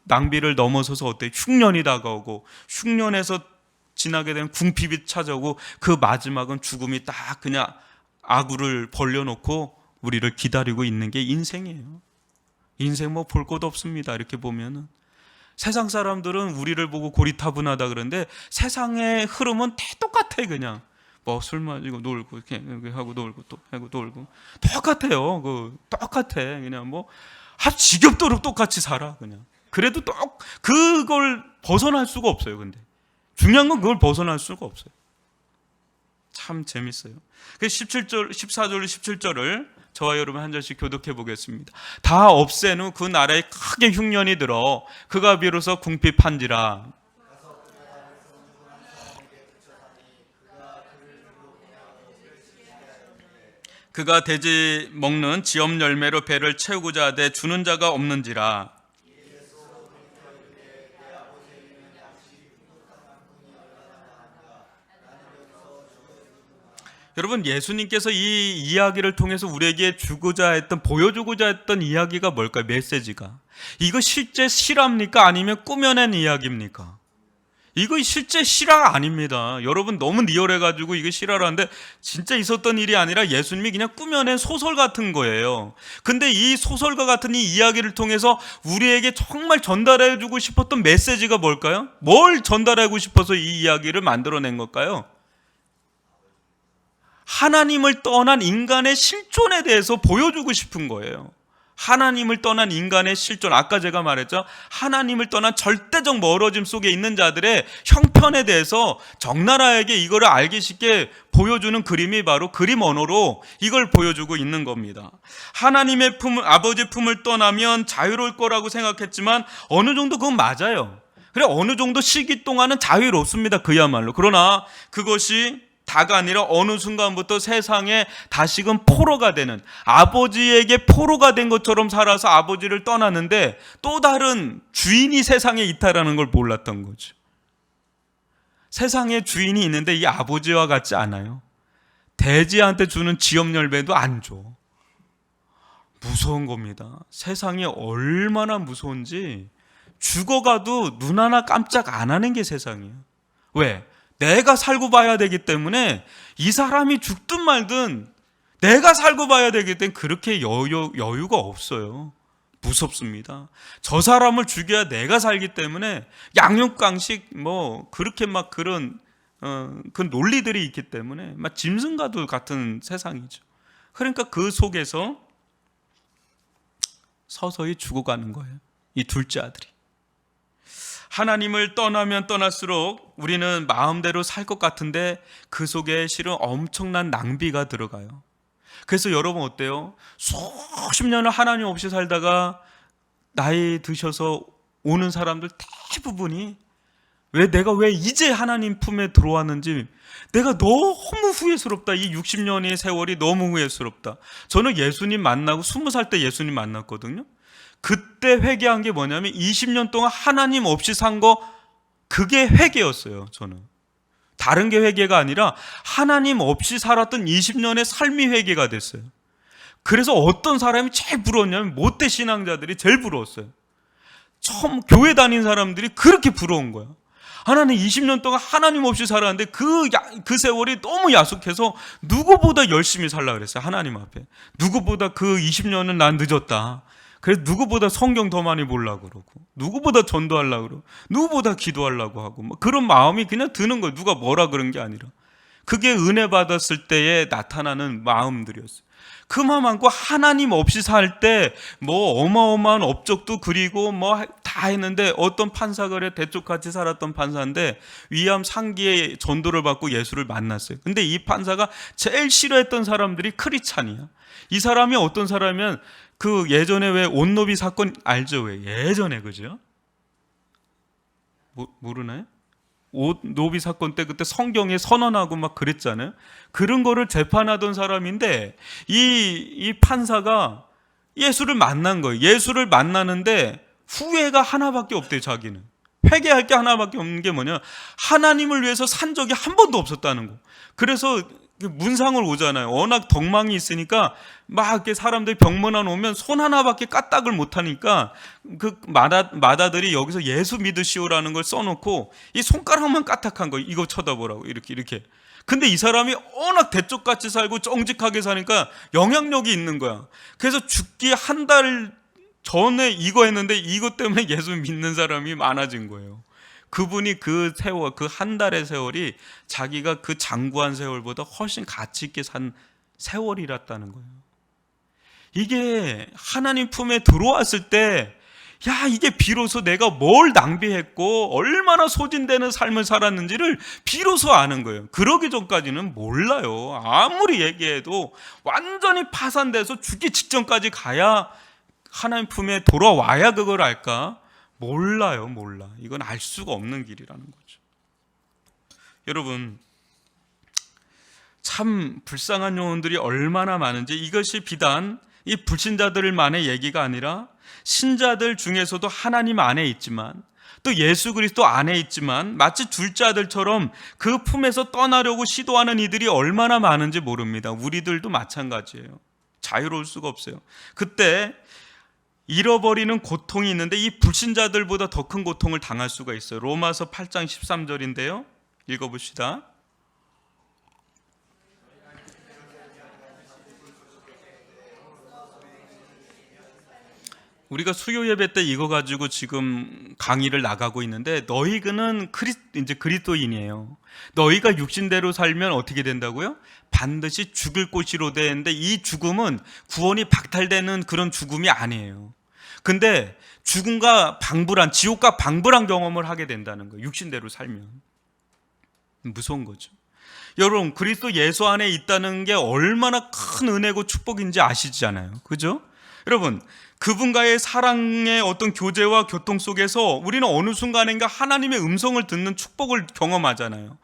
낭비를 넘어서서 어때요? 흉년이 다가오고, 흉년에서 지나게 되면 궁핍이 찾아오고, 그 마지막은 죽음이 딱 그냥 아구를 벌려놓고 우리를 기다리고 있는 게 인생이에요. 인생 뭐 볼 것도 없습니다. 이렇게 보면은 세상 사람들은 우리를 보고 고리타분하다 그러는데 세상의 흐름은 다 똑같아. 그냥 뭐 술 마시고 놀고 이렇게 하고 놀고 또 하고 놀고 똑같아요. 똑같아. 그냥 뭐 지겹도록 똑같이 살아. 그냥 그래도 그걸 벗어날 수가 없어요. 근데 중요한 건 그걸 벗어날 수가 없어요. 참 재밌어요. 17절, 14절, 17절을 저와 여러분 한 절씩 교독해 보겠습니다. 다 없앤 후 그 나라에 크게 흉년이 들어 그가 비로소 궁핍한지라. 그가 돼지 먹는 지엄 열매로 배를 채우고자 하되 주는 자가 없는지라. 여러분, 예수님께서 이 이야기를 통해서 우리에게 주고자 했던, 보여주고자 했던 이야기가 뭘까요? 메시지가. 이거 실제 실화입니까? 아니면 꾸며낸 이야기입니까? 이거 실제 실화 아닙니다. 여러분, 너무 리얼해가지고 이거 실화라는데 진짜 있었던 일이 아니라 예수님이 그냥 꾸며낸 소설 같은 거예요. 근데 이 소설과 같은 이 이야기를 통해서 우리에게 정말 전달해주고 싶었던 메시지가 뭘까요? 뭘 전달하고 싶어서 이 이야기를 만들어낸 걸까요? 하나님을 떠난 인간의 실존에 대해서 보여주고 싶은 거예요. 하나님을 떠난 인간의 실존, 아까 제가 말했죠. 하나님을 떠난 절대적 멀어짐 속에 있는 자들의 형편에 대해서 적나라하게 이거를 알기 쉽게 보여주는 그림이 바로 그림 언어로 이걸 보여주고 있는 겁니다. 하나님의 품, 아버지 품을 떠나면 자유로울 거라고 생각했지만 어느 정도 그건 맞아요. 그래, 어느 정도 시기 동안은 자유롭습니다. 그야말로. 그러나 그것이 다가 아니라 어느 순간부터 세상에 다시금 포로가 되는, 아버지에게 포로가 된 것처럼 살아서 아버지를 떠났는데 또 다른 주인이 세상에 있다라는 걸 몰랐던 거죠. 세상에 주인이 있는데 이 아버지와 같지 않아요. 돼지한테 주는 지엄 열매도 안 줘. 무서운 겁니다. 세상이 얼마나 무서운지 죽어가도 눈 하나 깜짝 안 하는 게 세상이에요. 왜? 내가 살고 봐야 되기 때문에, 이 사람이 죽든 말든 내가 살고 봐야 되기 때문에 그렇게 여유가 없어요. 무섭습니다. 저 사람을 죽여야 내가 살기 때문에 양육강식 그렇게 막 그런 그 논리들이 있기 때문에 막 짐승과도 같은 세상이죠. 그러니까 그 속에서 서서히 죽어가는 거예요. 이 둘째 아들이. 하나님을 떠나면 떠날수록 우리는 마음대로 살 것 같은데 그 속에 실은 엄청난 낭비가 들어가요. 그래서 여러분 어때요? 수십 년을 하나님 없이 살다가 나이 드셔서 오는 사람들 대부분이 내가 왜 이제 하나님 품에 들어왔는지 내가 너무 후회스럽다. 이 60년의 세월이 너무 후회스럽다. 저는 예수님 만나고 20살 때 예수님 만났거든요. 그때 회개한 게 뭐냐면 20년 동안 하나님 없이 산 거, 그게 회개였어요. 저는 다른 게 회개가 아니라 하나님 없이 살았던 20년의 삶이 회개가 됐어요. 그래서 어떤 사람이 제일 부러웠냐면 못된 신앙자들이 제일 부러웠어요. 처음 교회 다닌 사람들이 그렇게 부러운 거야. 나는 20년 동안 하나님 없이 살았는데 그 세월이 너무 야속해서 누구보다 열심히 살려고 그랬어요. 하나님 앞에. 누구보다 그 20년은 난 늦었다. 그래서 누구보다 성경 더 많이 보려고 그러고, 누구보다 전도하려고 그러고, 누구보다 기도하려고 하고, 그런 마음이 그냥 드는 거예요. 누가 뭐라 그런 게 아니라. 그게 은혜 받았을 때에 나타나는 마음들이었어요. 그 마음 안고 하나님 없이 살 때 어마어마한 업적도 그리고 다 했는데, 어떤 판사가 그래, 대쪽같이 살았던 판사인데 위암 상기에 전도를 받고 예수를 만났어요. 근데 이 판사가 제일 싫어했던 사람들이 크리스찬이야. 이 사람이 어떤 사람이면 그 예전에 왜 온노비 사건 알죠? 왜 예전에, 그죠? 모르나요? 온노비 사건 때 그때 성경에 선언하고 막 그랬잖아요. 그런 거를 재판하던 사람인데 이 판사가 예수를 만난 거예요. 예수를 만나는데 후회가 하나밖에 없대요. 자기는 회개할 게 하나밖에 없는 게 뭐냐, 하나님을 위해서 산 적이 한 번도 없었다는 거. 그래서 문상을 오잖아요. 워낙 덕망이 있으니까 막 이렇게 사람들이 병문안 오면 손 하나밖에 까딱을 못 하니까 그 마다들이 여기서 예수 믿으시오라는 걸 써놓고 이 손가락만 까딱한 거, 이거 쳐다보라고 이렇게. 근데 이 사람이 워낙 대쪽같이 살고 정직하게 사니까 영향력이 있는 거야. 그래서 죽기 한 달 전에 이거 했는데 이것 때문에 예수 믿는 사람이 많아진 거예요. 그분이 그 세월, 그 한 달의 세월이 자기가 그 장구한 세월보다 훨씬 가치 있게 산 세월이랐다는 거예요. 이게 하나님 품에 들어왔을 때 야, 이게 비로소 내가 뭘 낭비했고 얼마나 소진되는 삶을 살았는지를 비로소 아는 거예요. 그러기 전까지는 몰라요. 아무리 얘기해도 완전히 파산돼서 죽기 직전까지 가야, 하나님 품에 돌아와야 그걸 알까? 몰라요. 몰라. 이건 알 수가 없는 길이라는 거죠. 여러분, 참 불쌍한 영혼들이 얼마나 많은지, 이것이 비단 이 불신자들만의 얘기가 아니라 신자들 중에서도 하나님 안에 있지만 또 예수 그리스도 안에 있지만 마치 둘째 아들처럼 그 품에서 떠나려고 시도하는 이들이 얼마나 많은지 모릅니다. 우리들도 마찬가지예요. 자유로울 수가 없어요. 그때 잃어버리는 고통이 있는데 이 불신자들보다 더 큰 고통을 당할 수가 있어요. 로마서 8장 13절인데요. 읽어봅시다. 우리가 수요 예배 때 이거 가지고 지금 강의를 나가고 있는데, 너희는 이제 그리스도인이에요. 너희가 육신대로 살면 어떻게 된다고요? 반드시 죽을 꽃이로 되는데, 이 죽음은 구원이 박탈되는 그런 죽음이 아니에요. 근데 죽음과 방불한, 지옥과 방불한 경험을 하게 된다는 거예요. 육신대로 살면. 무서운 거죠. 여러분, 그리스도 예수 안에 있다는 게 얼마나 큰 은혜고 축복인지 아시잖아요. 그죠? 여러분, 그분과의 사랑의 어떤 교제와 교통 속에서 우리는 어느 순간인가 하나님의 음성을 듣는 축복을 경험하잖아요.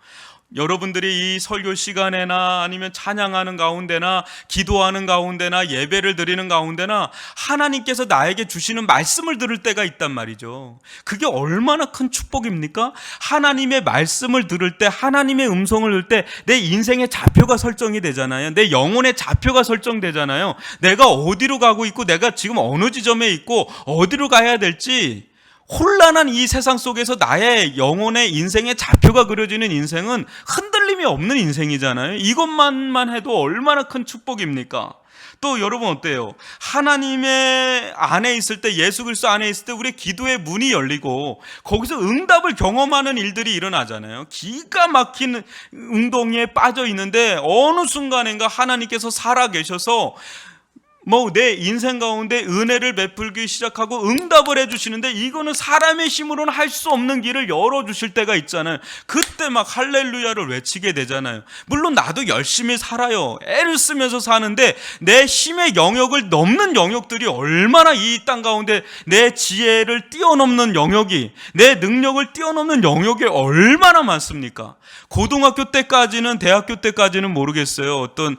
여러분들이 이 설교 시간에나 아니면 찬양하는 가운데나 기도하는 가운데나 예배를 드리는 가운데나 하나님께서 나에게 주시는 말씀을 들을 때가 있단 말이죠. 그게 얼마나 큰 축복입니까? 하나님의 말씀을 들을 때, 하나님의 음성을 들을 때 내 인생의 좌표가 설정이 되잖아요. 내 영혼의 좌표가 설정되잖아요. 내가 어디로 가고 있고 내가 지금 어느 지점에 있고 어디로 가야 될지, 혼란한 이 세상 속에서 나의 영혼의 인생의 좌표가 그려지는 인생은 흔들림이 없는 인생이잖아요. 이것만만 해도 얼마나 큰 축복입니까? 또 여러분 어때요? 하나님의 안에 있을 때, 예수 그리스도 안에 있을 때 우리의 기도의 문이 열리고 거기서 응답을 경험하는 일들이 일어나잖아요. 기가 막힌 웅덩이에 빠져 있는데 어느 순간인가 하나님께서 살아계셔서 내 인생 가운데 은혜를 베풀기 시작하고 응답을 해주시는데, 이거는 사람의 힘으로는 할 수 없는 길을 열어주실 때가 있잖아요. 그때 막 할렐루야를 외치게 되잖아요. 물론 나도 열심히 살아요. 애를 쓰면서 사는데 내 힘의 영역을 넘는 영역들이 얼마나 이 땅 가운데, 내 지혜를 뛰어넘는 영역이, 내 능력을 뛰어넘는 영역이 얼마나 많습니까? 고등학교 때까지는, 대학교 때까지는 모르겠어요. 어떤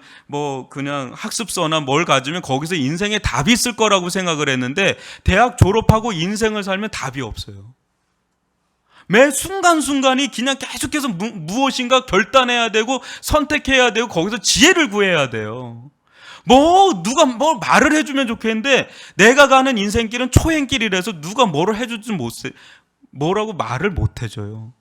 그냥 학습서나 뭘 가지면 거기서 인생에 답이 있을 거라고 생각을 했는데, 대학 졸업하고 인생을 살면 답이 없어요. 매 순간순간이 그냥 계속해서 무엇인가 결단해야 되고 선택해야 되고 거기서 지혜를 구해야 돼요. 누가 말을 해주면 좋겠는데 내가 가는 인생길은 초행길이라서 누가 뭐를 해주지 뭐라고 말을 못 해줘요.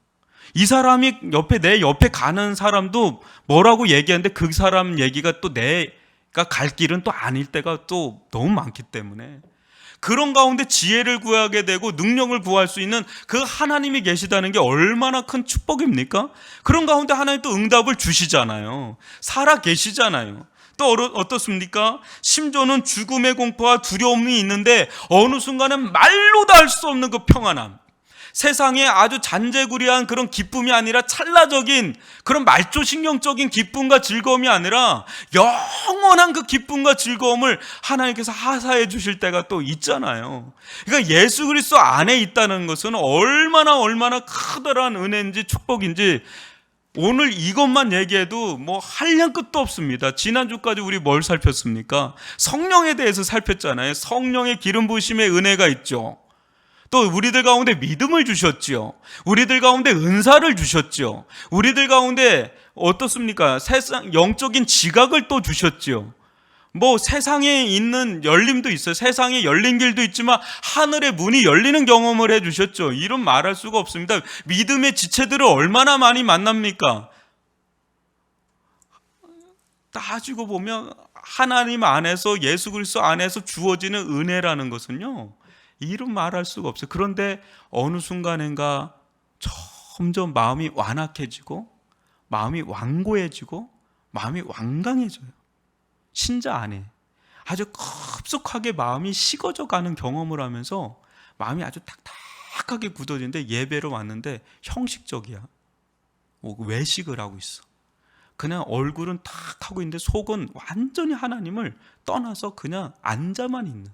이 사람이 내 옆에 가는 사람도 뭐라고 얘기하는데 그 사람 얘기가 또 내가 갈 길은 또 아닐 때가 또 너무 많기 때문에, 그런 가운데 지혜를 구하게 되고 능력을 구할 수 있는 그 하나님이 계시다는 게 얼마나 큰 축복입니까? 그런 가운데 하나님 또 응답을 주시잖아요. 살아 계시잖아요. 또 어떻습니까? 심지어는 죽음의 공포와 두려움이 있는데 어느 순간은 말로도 할 수 없는 그 평안함, 세상에 아주 잔재구리한 그런 기쁨이 아니라 찰나적인 그런 말초신경적인 기쁨과 즐거움이 아니라 영원한 그 기쁨과 즐거움을 하나님께서 하사해 주실 때가 또 있잖아요. 그러니까 예수 그리스도 안에 있다는 것은 얼마나 커다란 은혜인지 축복인지, 오늘 이것만 얘기해도 한량 끝도 없습니다. 지난주까지 우리 뭘 살폈습니까? 성령에 대해서 살폈잖아요. 성령의 기름 부으심의 은혜가 있죠. 또 우리들 가운데 믿음을 주셨죠. 우리들 가운데 은사를 주셨죠. 우리들 가운데 어떻습니까? 영적인 지각을 또 주셨죠. 세상에 있는 열림도 있어요. 세상에 열린 길도 있지만 하늘의 문이 열리는 경험을 해주셨죠. 이런 말할 수가 없습니다. 믿음의 지체들을 얼마나 많이 만납니까? 따지고 보면 하나님 안에서, 예수 그리스도 안에서 주어지는 은혜라는 것은요, 이름 말할 수가 없어요. 그런데 어느 순간인가 점점 마음이 완악해지고 마음이 완고해지고 마음이 완강해져요. 신자 안에 아주 급속하게 마음이 식어져 가는 경험을 하면서 마음이 아주 딱딱하게 굳어지는데 예배로 왔는데 형식적이야. 외식을 하고 있어. 그냥 얼굴은 탁 하고 있는데 속은 완전히 하나님을 떠나서 그냥 앉아만 있는,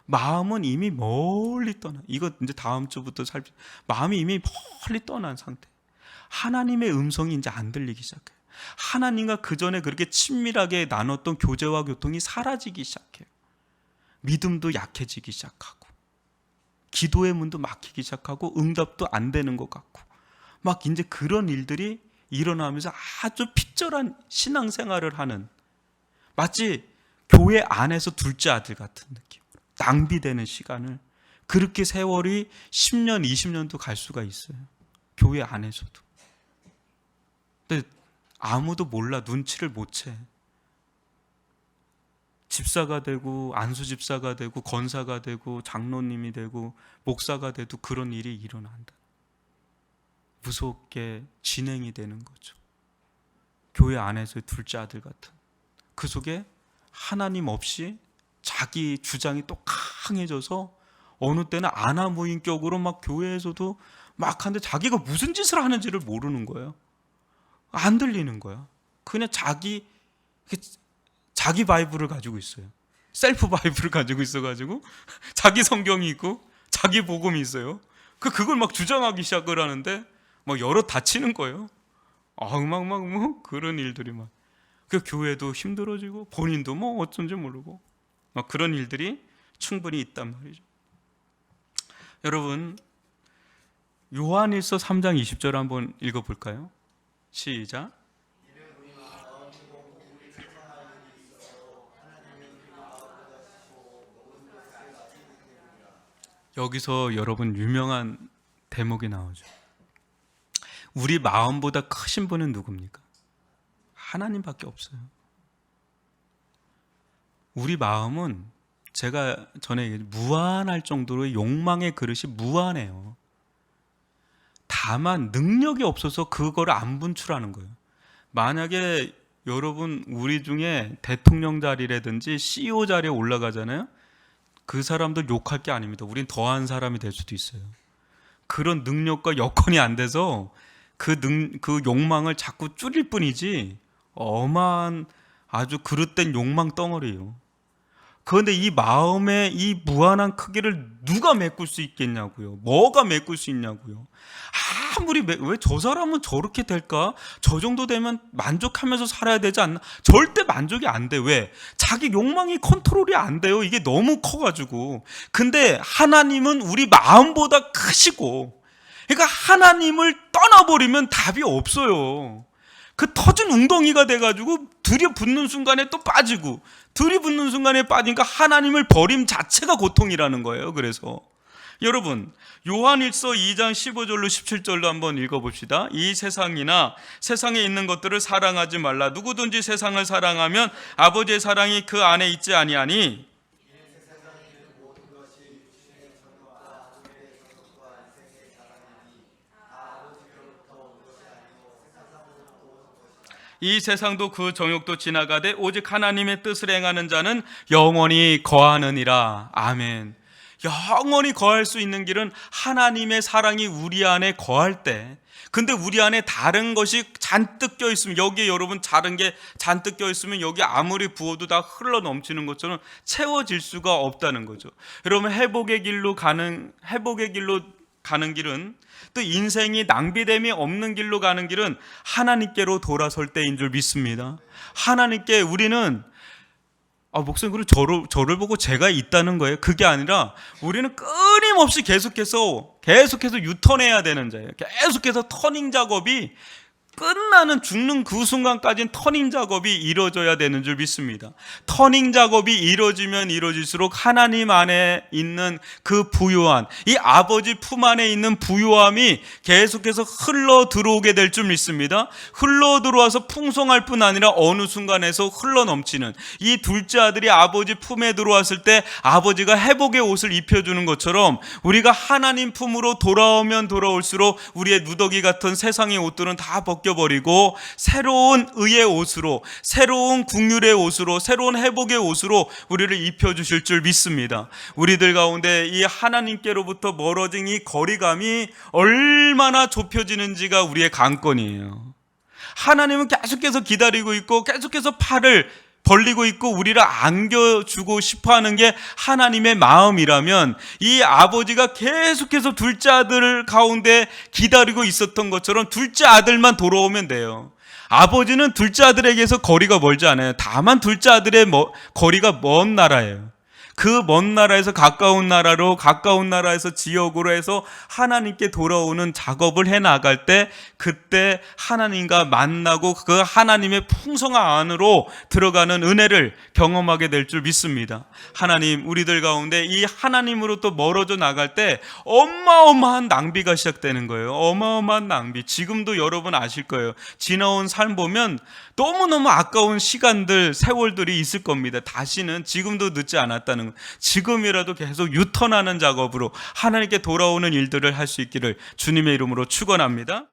마음은 이미 멀리 떠나. 이거 이제 다음 주부터 마음이 이미 멀리 떠난 상태. 하나님의 음성이 이제 안 들리기 시작해요. 하나님과 그 전에 그렇게 친밀하게 나눴던 교제와 교통이 사라지기 시작해요. 믿음도 약해지기 시작하고, 기도의 문도 막히기 시작하고, 응답도 안 되는 것 같고, 막 이제 그런 일들이 일어나면서 아주 핏절한 신앙생활을 하는, 마치 교회 안에서 둘째 아들 같은 느낌, 낭비되는 시간을, 그렇게 세월이 10년, 20년도 갈 수가 있어요. 교회 안에서도. 근데 아무도 몰라. 눈치를 못 채. 집사가 되고 안수집사가 되고 권사가 되고 장로님이 되고 목사가 돼도 그런 일이 일어난다. 무섭게 진행이 되는 거죠. 교회 안에서의 둘째 아들 같은, 그 속에 하나님 없이 자기 주장이 또 강해져서 어느 때는 아나무인격으로 막 교회에서도 막 하는데 자기가 무슨 짓을 하는지를 모르는 거예요. 안 들리는 거야. 그냥 자기 바이블을 가지고 있어요. 셀프 바이블을 가지고 있어가지고 자기 성경이 있고 자기 복음이 있어요. 그걸 막 주장하기 시작을 하는데 막 여러 다치는 거예요. 막 그런 일들이 막. 그 교회도 힘들어지고 본인도 뭐 어쩐지 모르고 막 그런 일들이 충분히 있단 말이죠. 여러분, 요한일서 3장 20절 한번 읽어볼까요? 시작. 여기서 여러분 유명한 대목이 나오죠. 우리 마음보다 크신 분은 누굽니까? 하나님밖에 없어요. 우리 마음은 제가 전에 얘기했죠. 무한할 정도로 욕망의 그릇이 무한해요. 다만 능력이 없어서 그거를 안 분출하는 거예요. 만약에 여러분 우리 중에 대통령 자리라든지 CEO 자리에 올라가잖아요. 그 사람들 욕할 게 아닙니다. 우린 더한 사람이 될 수도 있어요. 그런 능력과 여건이 안 돼서 그 욕망을 자꾸 줄일 뿐이지 어마한 아주 그릇된 욕망 덩어리예요. 그런데 이 마음의 이 무한한 크기를 누가 메꿀 수 있겠냐고요. 뭐가 메꿀 수 있냐고요. 아무리 왜 저 사람은 저렇게 될까? 저 정도 되면 만족하면서 살아야 되지 않나? 절대 만족이 안 돼. 왜? 자기 욕망이 컨트롤이 안 돼요. 이게 너무 커가지고. 근데 하나님은 우리 마음보다 크시고, 그러니까 하나님을 떠나버리면 답이 없어요. 그 터진 웅덩이가 돼가지고 들이붓는 순간에 또 빠지고, 들이붓는 순간에 빠지니까 하나님을 버림 자체가 고통이라는 거예요. 그래서 여러분, 요한일서 2장 15절로 17절로 한번 읽어봅시다. 이 세상이나 세상에 있는 것들을 사랑하지 말라. 누구든지 세상을 사랑하면 아버지의 사랑이 그 안에 있지 아니하니, 이 세상도 그 정욕도 지나가되 오직 하나님의 뜻을 행하는 자는 영원히 거하느니라. 아멘. 영원히 거할 수 있는 길은 하나님의 사랑이 우리 안에 거할 때. 근데 우리 안에 다른 것이 잔뜩 껴있으면, 여기에 여러분 다른 게 잔뜩 껴있으면 여기 아무리 부어도 다 흘러 넘치는 것처럼 채워질 수가 없다는 거죠. 여러분, 회복의 길로 가는 길은, 또 인생이 낭비됨이 없는 길로 가는 길은 하나님께로 돌아설 때인 줄 믿습니다. 하나님께 우리는 목사님, 그럼 저를 보고 제가 있다는 거예요? 그게 아니라 우리는 끊임없이 계속해서 유턴해야 되는 자예요. 계속해서 터닝 작업이 끝나는, 죽는 그 순간까지는 터닝 작업이 이루어져야 되는 줄 믿습니다. 터닝 작업이 이루어지면 이루어질수록 하나님 안에 있는 그 부요한, 이 아버지 품 안에 있는 부요함이 계속해서 흘러 들어오게 될 줄 믿습니다. 흘러 들어와서 풍성할 뿐 아니라 어느 순간에서 흘러 넘치는, 이 둘째 아들이 아버지 품에 들어왔을 때 아버지가 회복의 옷을 입혀주는 것처럼 우리가 하나님 품으로 돌아오면 돌아올수록 우리의 누더기 같은 세상의 옷들은 다 벗겨 벗겨버리고 새로운 의의 옷으로, 새로운 긍휼의 옷으로, 새로운 회복의 옷으로 우리를 입혀주실 줄 믿습니다. 우리들 가운데 이 하나님께로부터 멀어진 이 거리감이 얼마나 좁혀지는지가 우리의 관건이에요. 하나님은 계속해서 기다리고 있고 계속해서 팔을 벌리고 있고 우리를 안겨주고 싶어하는 게 하나님의 마음이라면, 이 아버지가 계속해서 둘째 아들 가운데 기다리고 있었던 것처럼 둘째 아들만 돌아오면 돼요. 아버지는 둘째 아들에게서 거리가 멀지 않아요. 다만 둘째 아들의 거리가 먼 나라예요. 그 먼 나라에서 가까운 나라로, 가까운 나라에서 지역으로 해서 하나님께 돌아오는 작업을 해나갈 때, 그때 하나님과 만나고 그 하나님의 풍성한 안으로 들어가는 은혜를 경험하게 될 줄 믿습니다. 하나님, 우리들 가운데 이 하나님으로부터 멀어져 나갈 때 어마어마한 낭비가 시작되는 거예요. 어마어마한 낭비. 지금도 여러분 아실 거예요. 지나온 삶 보면 너무너무 아까운 시간들, 세월들이 있을 겁니다. 다시는, 지금도 늦지 않았다는 거. 지금이라도 계속 유턴하는 작업으로 하나님께 돌아오는 일들을 할 수 있기를 주님의 이름으로 축원합니다.